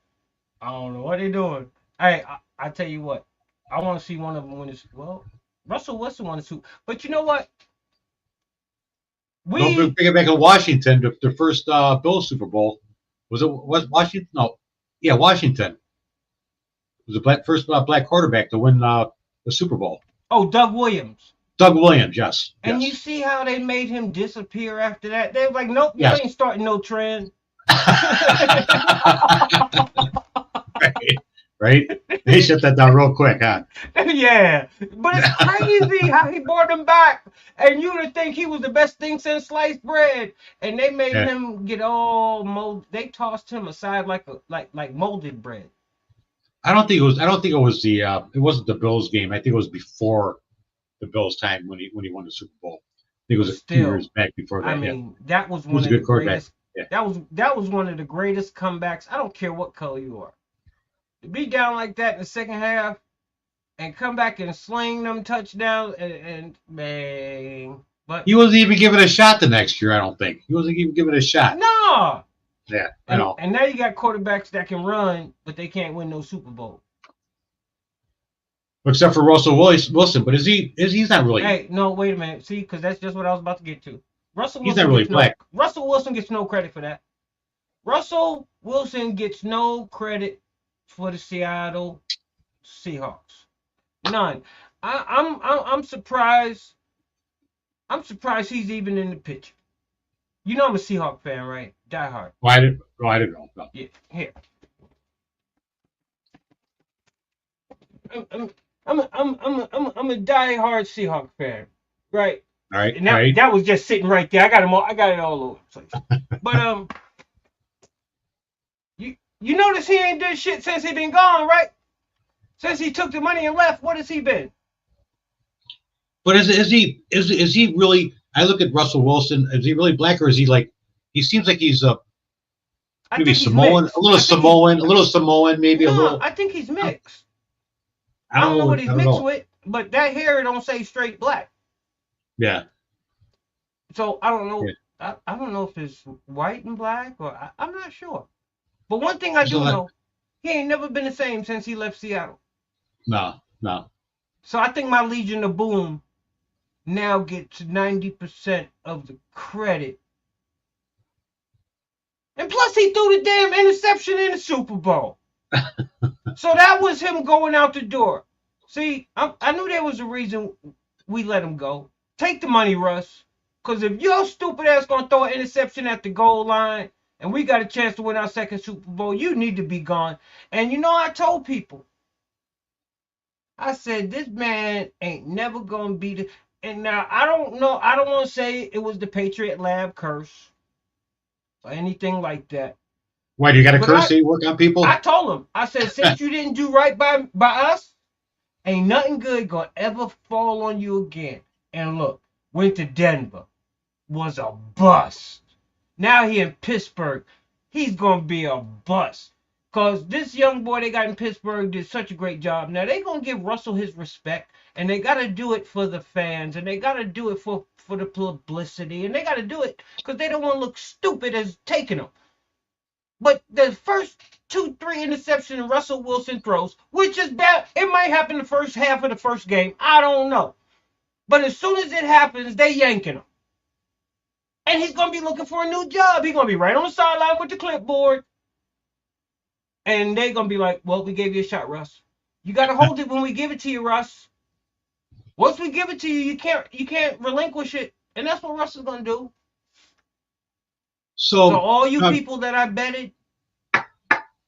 I don't know what they doing. Hey, I tell you what. I want to see one of them win this. Well, Russell Wilson won the Super. But you know what? Don't bring We it back to Washington. The first Bills Super Bowl was Washington? No, yeah, Washington was the first black quarterback to win the Super Bowl. Doug Williams. Doug Williams, yes, And you yes, see how they made him disappear after that? They were like, nope, you yes. ain't starting no trend. Right, right. They shut that down real quick, huh? Yeah, but it's crazy how he brought him back, and you would think he was the best thing since sliced bread, and they made Yeah. him get all mold. They tossed him aside like molded bread. I don't think it was. I don't think it was the. It wasn't the Bills game. I think it was before the Bills time when he won the Super Bowl. I think it But was a few years still, back before I that. Yeah, mean, that was he was one a of the good quarterback. greatest. Yeah. That was one of the greatest comebacks. I don't care what color you are. To be down like that in the second half and come back and sling them touchdowns and bang. But He wasn't even given a shot the next year. I don't think he wasn't even given a shot. no. Yeah, I And know. and now you got quarterbacks that can run, but they can't win no Super Bowl. Except for Russell Wilson, but he's not really Hey, no, wait a minute. See, because that's just what I was about to get to. Russell he's not Wilson really gets no black. Russell Wilson gets no credit for that. Russell Wilson gets no credit for the Seattle Seahawks. None. I'm surprised. I'm surprised he's even in the picture. You know I'm a Seahawk fan, right? Die hard. I didn't know. No. Yeah, here. I'm a die-hard Seahawk fan, right? All right, And all that right. that was just sitting right there. I got him all. I got it all over the place. But you notice he ain't done shit since he been gone, right? Since he took the money and left, what has he been? But is he really? I look at Russell Wilson. Is he really black, or is he like? He seems like he's I maybe think he's Samoan, mixed. I think A little Samoan, maybe a no. little. I think he's mixed. I I don't don't know know. what he's I don't mixed know. with, but that hair don't say straight black. Yeah, So I don't know. yeah. I don't know if it's white and black or I'm not sure. But one thing I There's a do lot. know, he ain't never been the same since he left Seattle. No, no. So I think my Legion of Boom now gets 90% of the credit. And plus he threw the damn interception in the Super Bowl. So that was him going out the door. See, I knew there was a reason we let him go. Take the money, Russ. Because if your stupid ass going to throw an interception at the goal line and we got a chance to win our second Super Bowl, you need to be gone. And you know, I told people, I said, this man ain't never going to be the. And now, I don't know. I don't want to say it was the Patriot Lab curse or anything like that. Why do you got a But curse that you work on people? I told him, I said, since you didn't do right by us, ain't nothing good gonna ever fall on you again. And look, went to Denver, was a bust. Now he in Pittsburgh, he's gonna be a bust. Cause this young boy they got in Pittsburgh did such a great job. Now they gonna give Russell his respect, and they gotta do it for the fans, and they gotta do it for the publicity, and they gotta do it because they don't want to look stupid as taking him. But the first 2-3 interceptions Russell Wilson throws, which is bad, it might happen the first half of the first game. I don't know. But as soon as it happens, they yanking him. And he's going to be looking for a new job. He's going to be right on the sideline with the clipboard. And they're going to be like, well, we gave you a shot, Russ. You got to hold it when we give it to you, Russ. Once we give it to you, you can't relinquish it. And that's what Russ is going to do. So all you people that I betted,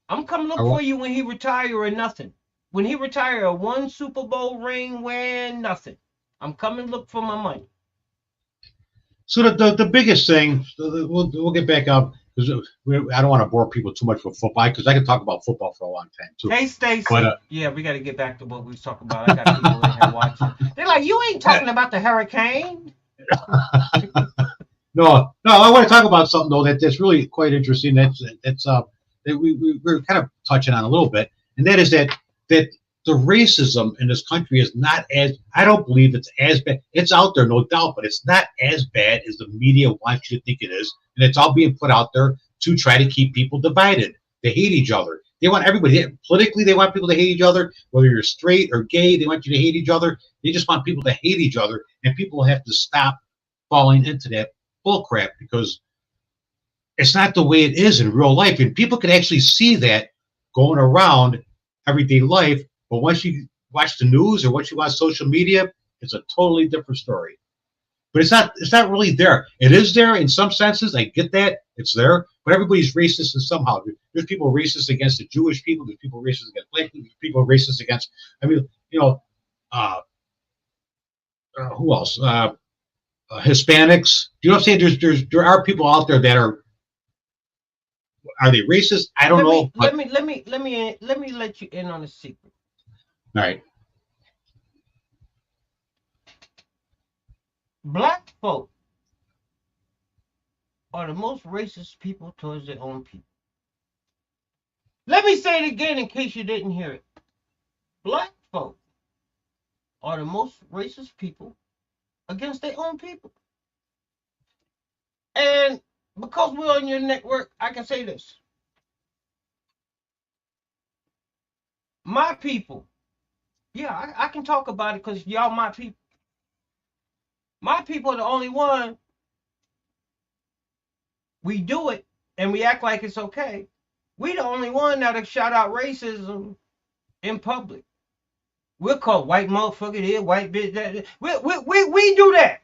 I'm coming look for you when he retire or nothing. When he retire, a 1 Super Bowl ring, win, nothing. I'm coming look for my money. So the biggest thing, we'll get back up because I don't want to bore people too much with football because I can talk about football for a long time too. Hey Stacey, yeah, we got to get back to what we was talking about. I got people in here watching. They're like, you ain't talking about the hurricane. No, I want to talk about something though that's really quite interesting. That we're kind of touching on a little bit, and that is that the racism in this country is not as, I don't believe it's as bad. It's out there, no doubt, but it's not as bad as the media wants you to think it is. And it's all being put out there to try to keep people divided. They hate each other. They want everybody, politically, they want people to hate each other. Whether you're straight or gay, they want you to hate each other. They just want people to hate each other. And people have to stop falling into that bullcrap because it's not the way it is in real life. And people can actually see that going around everyday life. But once you watch the news or once you watch social media, it's a totally different story. But it's not really there. It is there in some senses. I get that. It's there. But everybody's racist in somehow. There's people racist against the Jewish people. There's people racist against black people. There's people racist against, who else? Hispanics. You know what I'm saying? There are people out there that are they racist? I don't know. Let me let you in on a secret. All right. Black folk are the most racist people towards their own people. Let me say it again in case you didn't hear it. Black folk are the most racist people against their own people. And because we're on your network, I can say this. My people, yeah, I can talk about it because y'all my people. My people are the only one. We do it and we act like it's okay. We the only one that'll shout out racism in public. We'll call white motherfucker here, white bitch that. We do that.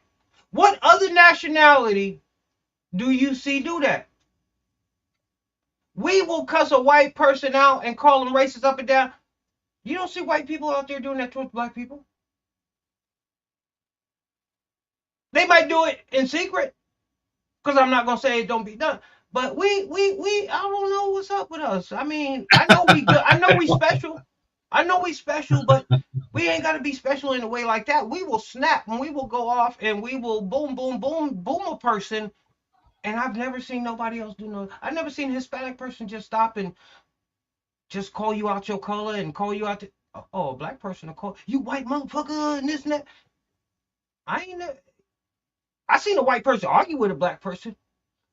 What other nationality do you see do that? We will cuss a white person out and call them racist up and down. You don't see white people out there doing that towards black people. They might do it in secret, because I'm not gonna say it don't be done. But we I don't know what's up with us. I mean, I know we good. I know we special. I know we special, but we ain't gotta be special in a way like that. We will snap and we will go off and we will boom, boom, boom, boom a person. And I've never seen nobody else do no. I've never seen a Hispanic person just stop and just call you out your color and call you out. A black person will call you white motherfucker and this and that. I seen a white person argue with a black person,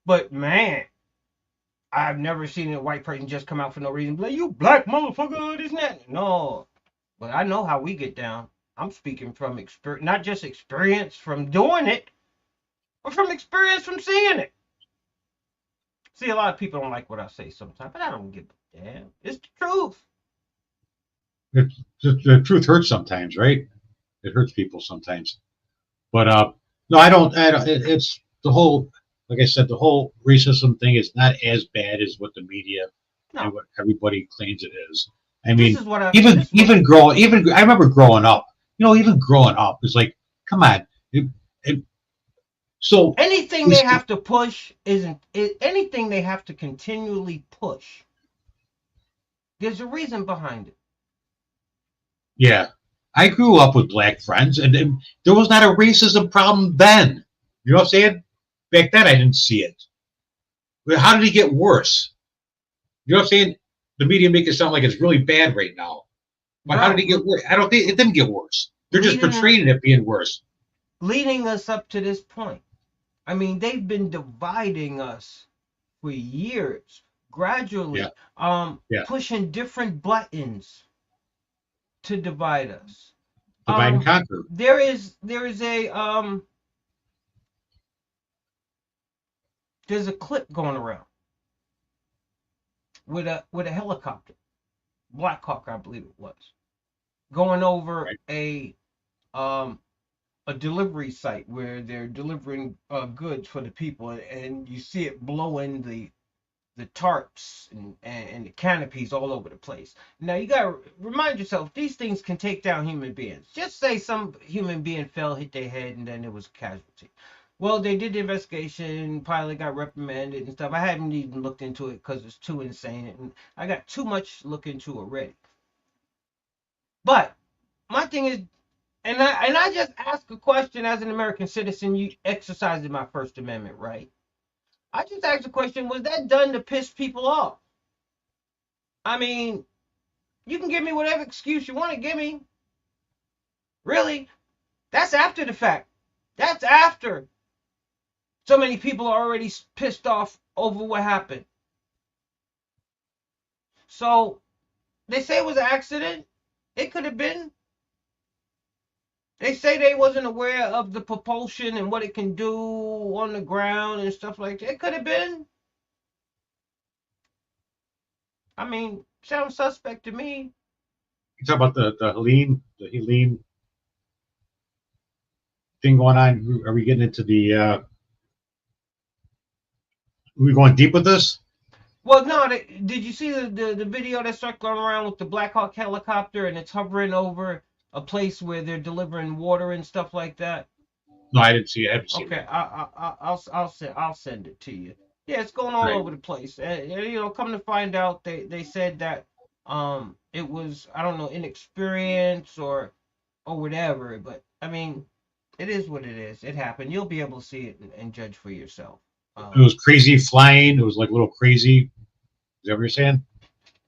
but man, I've never seen a white person just come out for no reason, like, you black motherfucker, this and that. No, but I know how we get down. I'm speaking from experience, not just experience from doing it, but from experience from seeing it. See, a lot of people don't like what I say sometimes, but I don't give a damn. It's the truth. The truth hurts sometimes, right? It hurts people sometimes. But no, I don't. It's the whole, like I said, the whole racism thing is not as bad as what the media and what everybody claims it is. I mean, I remember growing up. Even growing up, it's like, come on. So anything they have to push anything they have to continually push. There's a reason behind it. Yeah. I grew up with black friends, and there was not a racism problem then. You know what I'm saying? Back then, I didn't see it. But how did it get worse? You know what I'm saying? The media make it sound like it's really bad right now. But how did it get worse? I don't think it didn't get worse. They're just portraying it being worse. Leading us up to this point. I mean, they've been dividing us for years. gradually, Yeah. pushing different buttons to divide us. Divide and conquer. There is there's a clip going around with a helicopter, Black Hawk, I believe it was, going over a delivery site where they're delivering goods for the people, and you see it blowing the tarps and the canopies all over the place. Now you gotta remind yourself, these things can take down human beings. Just say some human being fell, hit their head, and then it was a casualty. Well, they did the investigation, pilot got reprimanded and stuff. I haven't even looked into it because it's too insane, and I got too much to look into already. But my thing is, and I just ask a question as an American citizen, you exercising my First Amendment right. I just asked the question, was that done to piss people off? I mean, you can give me whatever excuse you want to give me. Really? That's after the fact. That's after so many people are already pissed off over what happened. So, they say it was an accident. It could have been. They say they wasn't aware of the propulsion and what it can do on the ground and stuff like that. It could have been. I mean, sounds suspect to me. You talk about the Helene thing going on. Are we getting into the? Are we going deep with this? Well, no. Did you see the video that started going around with the Black Hawk helicopter and it's hovering over a place where they're delivering water and stuff like that? No, I didn't see it. I haven't seen Okay, it. I'll send it to you. Yeah, it's going all over the place. Come to find out, they said that it was, I don't know, inexperience or whatever. But I mean, it is what it is. It happened. You'll be able to see it and judge for yourself. It was crazy flying. It was like a little crazy. Is that what you're saying?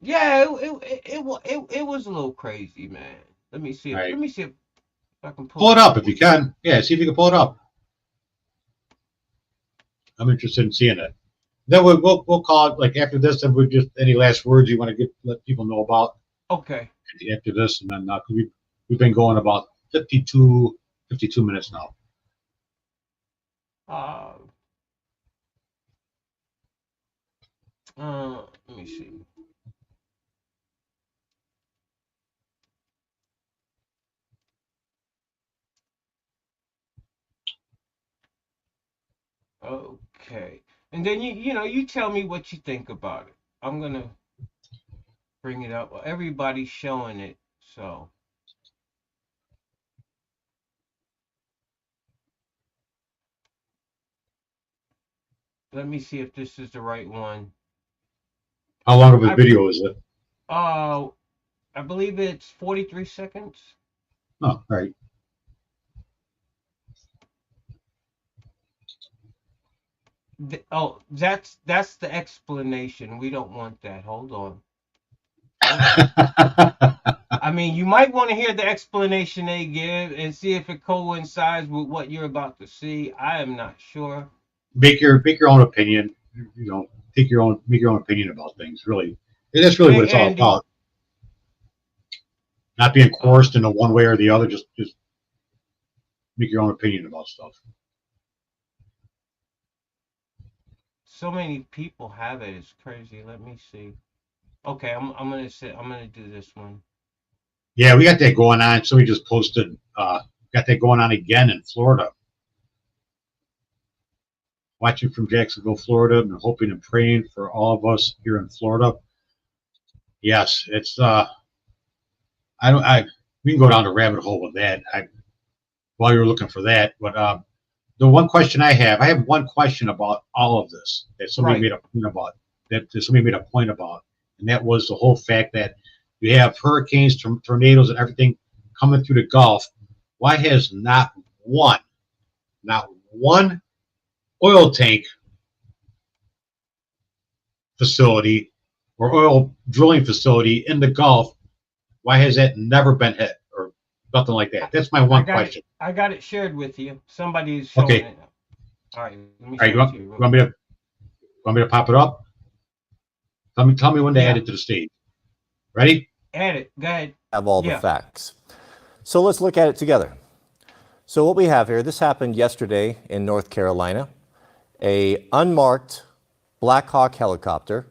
Yeah, it was a little crazy, man. Let me see. Right. Let me see if I can Pull it up if you can. Yeah, see if you can pull it up. I'm interested in seeing it. Then we'll call it like after this. Then we just any last words you want to let people know about. Okay. After this, and then we've been going about 52 minutes now. Let me see. Okay. And then you tell me what you think about it. I'm gonna bring it up. Everybody's showing it, so. Let me see if this is the right one. How long of a video is it? I believe it's 43 seconds. Oh, all right. That's the explanation. We don't want that. Hold on. I mean, you might want to hear the explanation they give and see if it coincides with what you're about to see. I am not sure. Make your own opinion. Make your own opinion about things. Really, that's really what it's all about. Not being coerced into one way or the other. Just make your own opinion about stuff. So many people have it. It's crazy. Let me see. Okay, I'm gonna do this one. Yeah, we got that going on. Somebody just posted. Got that going on again in Florida. Watching from Jacksonville, Florida, and hoping and praying for all of us here in Florida. Yes, it's. We can go down the rabbit hole with that. While you're looking for that, but the one question I have one question about all of this that somebody made a point about. And that was the whole fact that you have hurricanes, tornadoes, and everything coming through the Gulf. Why has not one oil tank facility or oil drilling facility in the Gulf, why has that never been hit or nothing like that? That's my one question. I got it shared with you. Somebody's showing it. All right. Let me you want me to pop it up? Tell me when to add it to the stage. Ready? Add it. Go ahead. Have all the Yeah. facts. So let's look at it together. So what we have here, this happened yesterday in North Carolina. A unmarked Black Hawk helicopter.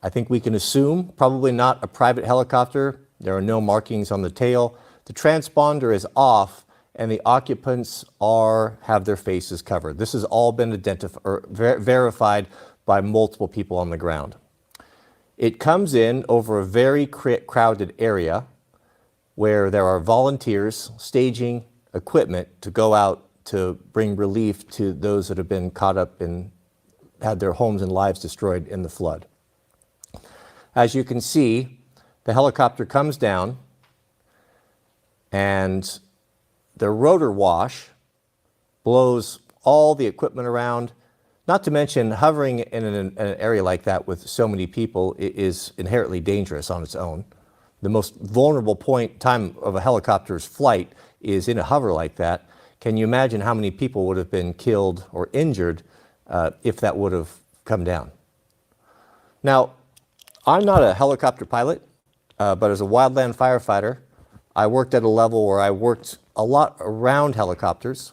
I think we can assume probably not a private helicopter. There are no markings on the tail. The transponder is off and the occupants have their faces covered. This has all been verified by multiple people on the ground. It comes in over a very crowded area where there are volunteers staging equipment to go out to bring relief to those that have been caught up and had their homes and lives destroyed in the flood. As you can see, the helicopter comes down and the rotor wash blows all the equipment around. Not to mention, hovering in an area like that with so many people is inherently dangerous on its own. The most vulnerable time of a helicopter's flight is in a hover like that. Can you imagine how many people would have been killed or injured if that would have come down? Now, I'm not a helicopter pilot, but as a wildland firefighter, I worked at a level where I worked a lot around helicopters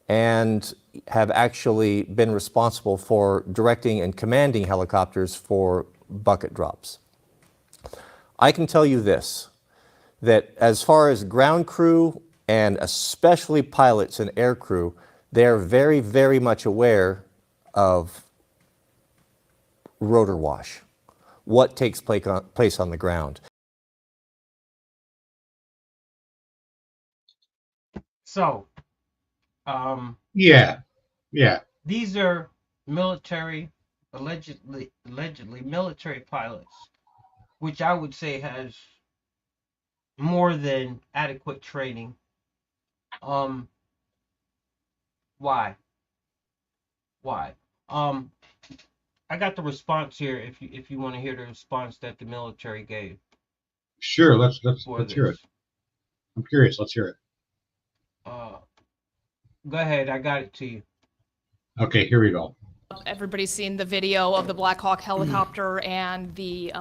and have actually been responsible for directing and commanding helicopters for bucket drops. I can tell you this, that as far as ground crew and especially pilots and air crew, they're very, very much aware of rotor wash, what takes place on the ground. So, Yeah. these are military, allegedly military pilots, which I would say has more than adequate training. Why? I got the response here. If you want to hear the response that the military gave. Sure. Let's for hear it. this. I'm curious. Let's hear it. Go ahead. I got it to you. Okay. Here we go. Everybody's seen the video of the Black Hawk helicopter and the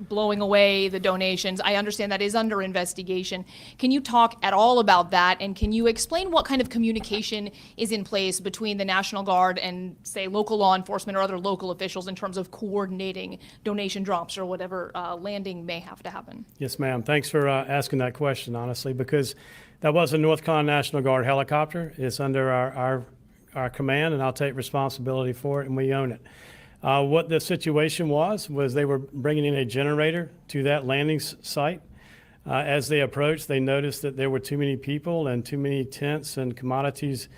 blowing away the donations. I understand that is under investigation. Can you talk at all about that? And can you explain what kind of communication is in place between the National Guard and, say, local law enforcement or other local officials in terms of coordinating donation drops or whatever landing may have to happen? Yes, ma'am. Thanks for asking that question, honestly, because that was a North Carolina National Guard helicopter. It's under our command, and I'll take responsibility for it, and we own it. What the situation was they were bringing in a generator to that landing site. As they approached, they noticed that there were too many people and too many tents and commodities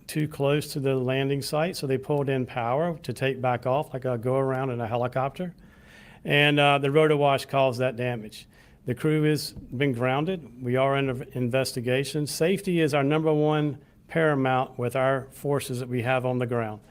too close to the landing site, so they pulled in power to take back off like a go-around in a helicopter. And the rotor wash caused that damage. The crew has been grounded. We are under investigation. Safety is our number one paramount with our forces that we have on the ground.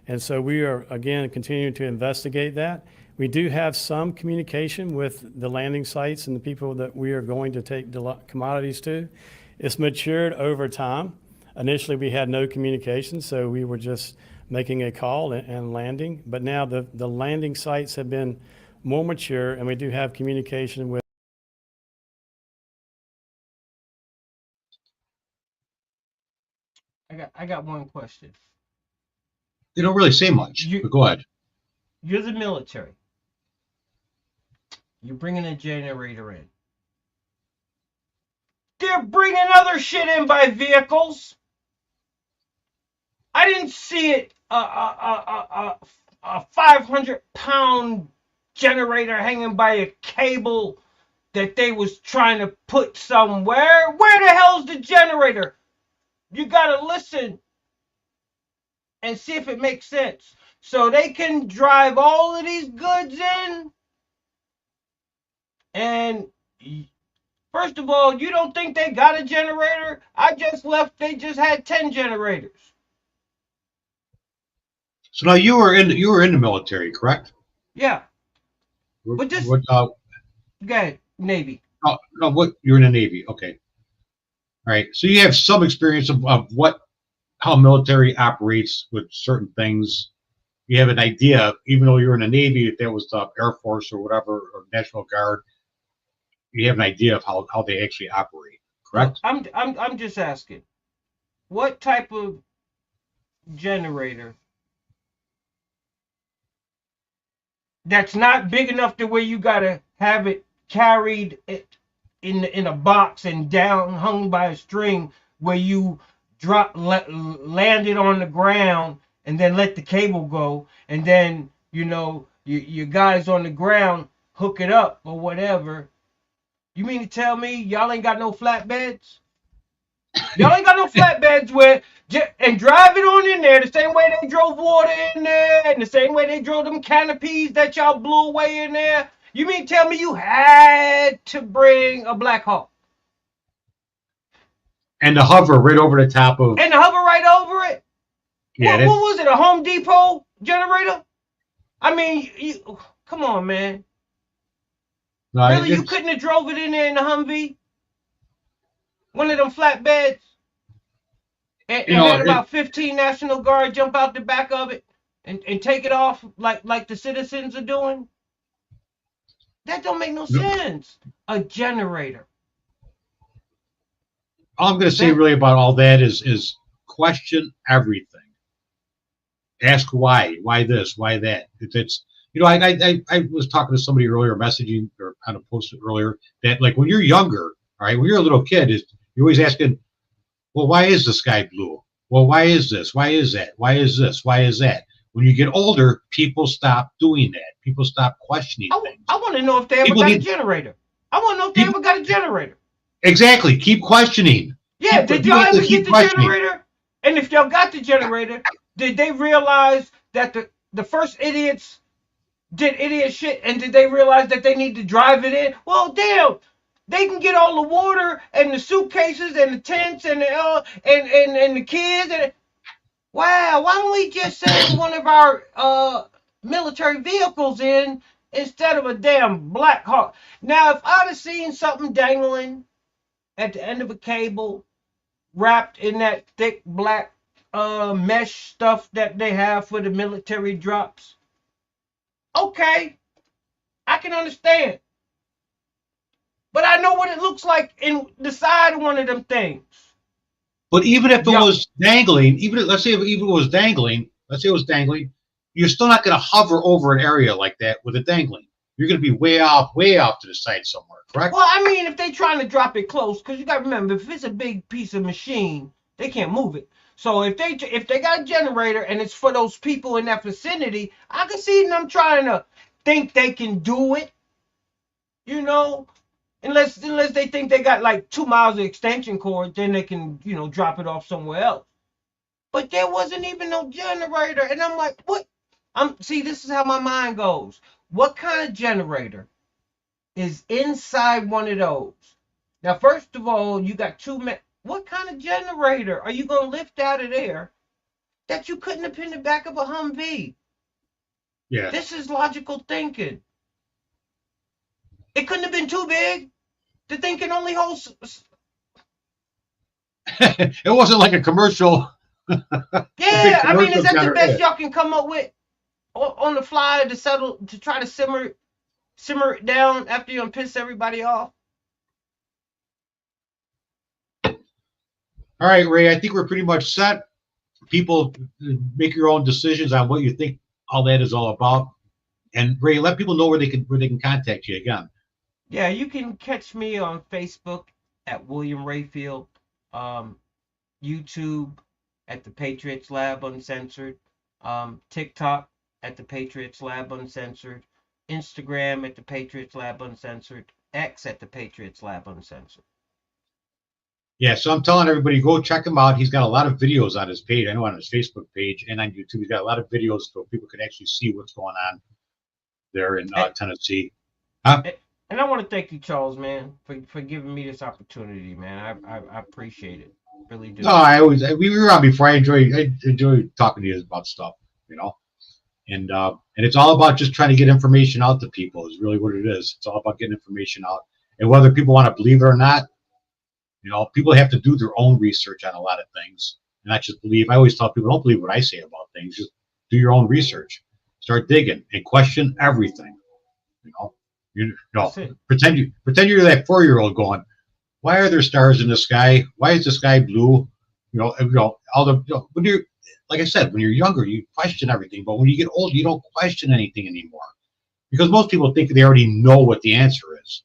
And so we are, again, continuing to investigate that. We do have some communication with the landing sites and the people that we are going to take commodities to. It's matured over time. Initially, we had no communication, so we were just making a call and landing. But now the landing sites have been more mature, and we do have communication with. I got one question. They don't really say much, but go ahead. You're the military. You're bringing a generator in. They're bringing other shit in by vehicles. I didn't see it. A 500-pound generator hanging by a cable that they was trying to put somewhere. Where the hell's the generator? You gotta listen and see if it makes sense. So they can drive all of these goods in. And first of all, you don't think they got a generator? I just left, they just had 10 generators. So now you were in the military, correct? Yeah. But just go ahead, Navy. No, you're in the Navy, okay. All right. So you have some experience of how military operates with certain things. you have an idea, even though you're in the Navy, if that was the Air Force or whatever, or National Guard, you have an idea of how they actually operate, correct? I'm just asking, what type of generator that's not big enough to where you gotta have it carried in a box and down hung by a string, where you land it on the ground and then let the cable go, and then your guys on the ground hook it up or whatever. You mean to tell me y'all ain't got no flatbeds? Y'all ain't got no flatbeds and drive it on in there the same way they drove water in there and the same way they drove them canopies that y'all blew away in there. You mean to tell me you had to bring a Black Hawk? And the hover right over the top of. And the hover right over it? Yeah. What was it, a Home Depot generator? I mean, come on, man. No, really, you couldn't have drove it in there in the Humvee? One of them flatbeds? And had about 15 National Guard jump out the back of it and take it off like the citizens are doing? That don't make no sense. A generator. All I'm going to say really about all that is question everything. Ask why this, why that. It's I was talking to somebody earlier, messaging or kind of posted earlier that like when you're younger, all right, when you're a little kid, you're always asking, well, why is the sky blue? Well, why is this? Why is that? Why is this? Why is that? When you get older, people stop doing that. People stop questioning things. I want to know if they ever got a generator. I want to know if they ever got a generator. Exactly. Keep questioning. Yeah, did y'all ever get the generator? And if y'all got the generator, did they realize that the first idiots did idiot shit, and did they realize that they need to drive it in? Well, damn, they can get all the water and the suitcases and the tents and the kids and wow, why don't we just send one of our military vehicles in instead of a damn Black Hawk? Now, if I'd have seen something dangling at the end of a cable wrapped in that thick black mesh stuff that they have for the military drops, okay, I can understand. But I know what it looks like in the side of one of them things. But even if it was dangling, let's say it was dangling, you're still not going to hover over an area like that with it dangling. You're going to be way off to the side somewhere, correct? Well, I mean, if they're trying to drop it close, because you got to remember, if it's a big piece of machine, they can't move it. So if they got a generator and it's for those people in that vicinity, I can see them trying to think they can do it, unless they think they got like 2 miles of extension cord, then they can, drop it off somewhere else. But there wasn't even no generator, and I'm like, what? See, this is how my mind goes. What kind of generator is inside one of those? Now, first of all, you got two men. What kind of generator are you going to lift out of there that you couldn't have put in the back of a Humvee? Yeah. This is logical thinking. It couldn't have been too big. The thing can only hold. It wasn't like a commercial. Yeah, I mean, is that the best y'all can come up with on the fly to try to simmer it down after you piss everybody off? All right, Ray, I think we're pretty much set. People make your own decisions on what you think all that is all about. And Ray, let people know where they can contact you again. Yeah, you can catch me on Facebook at William Rayfield, YouTube at the Patriots Lab Uncensored, TikTok at the Patriots Lab Uncensored, Instagram at the Patriots Lab Uncensored, X at the Patriots Lab Uncensored. Yeah, so I'm telling everybody, go check him out. He's got a lot of videos on his page. I know on his Facebook page and on YouTube, he's got a lot of videos so people can actually see what's going on there in Tennessee. Huh? And I want to thank you, Charles, man, for giving me this opportunity, man. I appreciate it. Really do. No, we were on before. I enjoy talking to you about stuff, and it's all about just trying to get information out to people is really what it is. It's all about getting information out, and whether people want to believe it or not, people have to do their own research on a lot of things and not just believe. I always tell people, don't believe what I say about things. Just do your own research, start digging, and question everything. You know, pretend you're that 4-year-old going, why are there stars in the sky? Why is the sky blue? All the when you're, like I said, when you're younger, you question everything, but when you get old, you don't question anything anymore because most people think they already know what the answer is.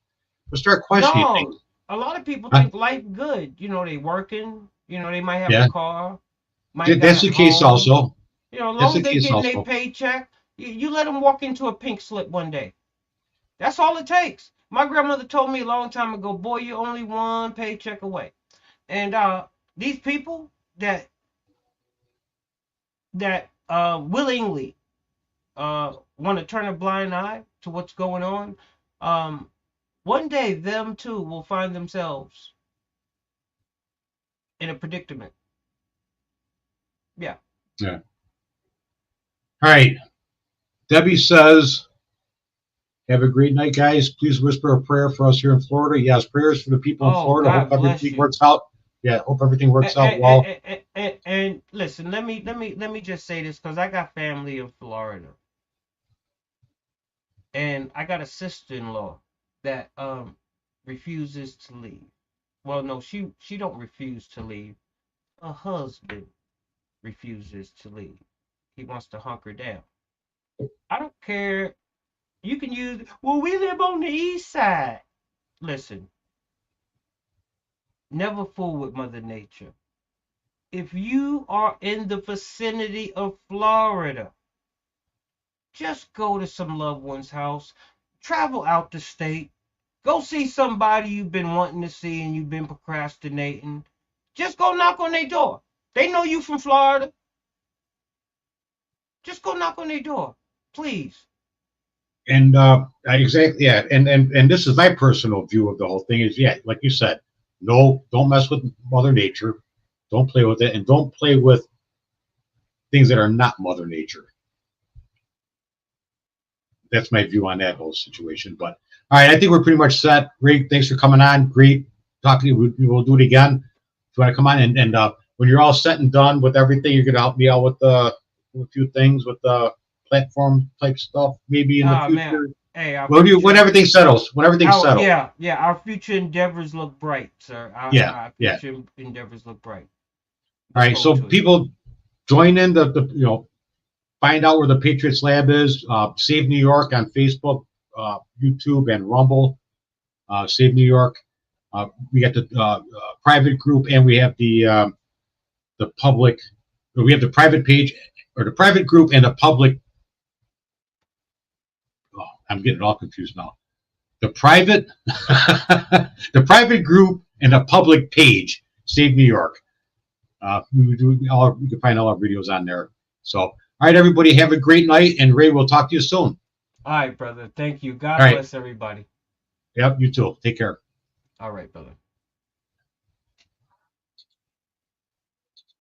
But start questioning things. A lot of people think life good. They working. They might have a car. That's the case also. As long as they getting their paycheck, you let them walk into a pink slip one day. That's all it takes. My grandmother told me a long time ago, boy, you're only one paycheck away. And these people that willingly want to turn a blind eye to what's going on, one day them too will find themselves in a predicament. Yeah. Yeah. All right. Debbie says, have a great night, guys. Please whisper a prayer for us here in Florida. Yes, prayers for the people in Florida. God hope everything works out. Yeah, hope everything works out well. And listen, let me just say this because I got family in Florida, and I got a sister-in-law that refuses to leave. Well, no, she don't refuse to leave. Her husband refuses to leave. He wants to hunker down. I don't care. You can use, well, we live on the east side. Listen, never fool with Mother Nature. If you are in the vicinity of Florida, just go to some loved one's house, travel out the state, go see somebody you've been wanting to see and you've been procrastinating. Just go knock on their door. They know you from Florida. Just go knock on their door, please. And exactly, yeah. And this is my personal view of the whole thing is, yeah, like you said, no, don't mess with Mother Nature. Don't play with it, and don't play with things that are not Mother Nature. That's my view on that whole situation. But all right, I think we're pretty much set. Ray, thanks for coming on. Great talking to you. We'll do it again. If you want to come on and when you're all set and done with everything, you're gonna help me out with a few things with the platform type stuff, maybe in the future. Man. Hey, when everything settles. When everything's settled. Yeah. Our future endeavors look bright, sir. Our future endeavors look bright. All right, so people join in the find out where the Patriots Lab is. Save New York on Facebook, YouTube, and Rumble. Save New York. We got the private group, and we have the public. We have the private page, or the private group, and the public. Oh, I'm getting all confused now. The private, the private group, and the public page. Save New York. You can find all our videos on there. So, all right, everybody, have a great night, and Ray, we'll talk to you soon. All right, brother. Thank you. God bless everybody. Yep, you too. Take care. All right, brother.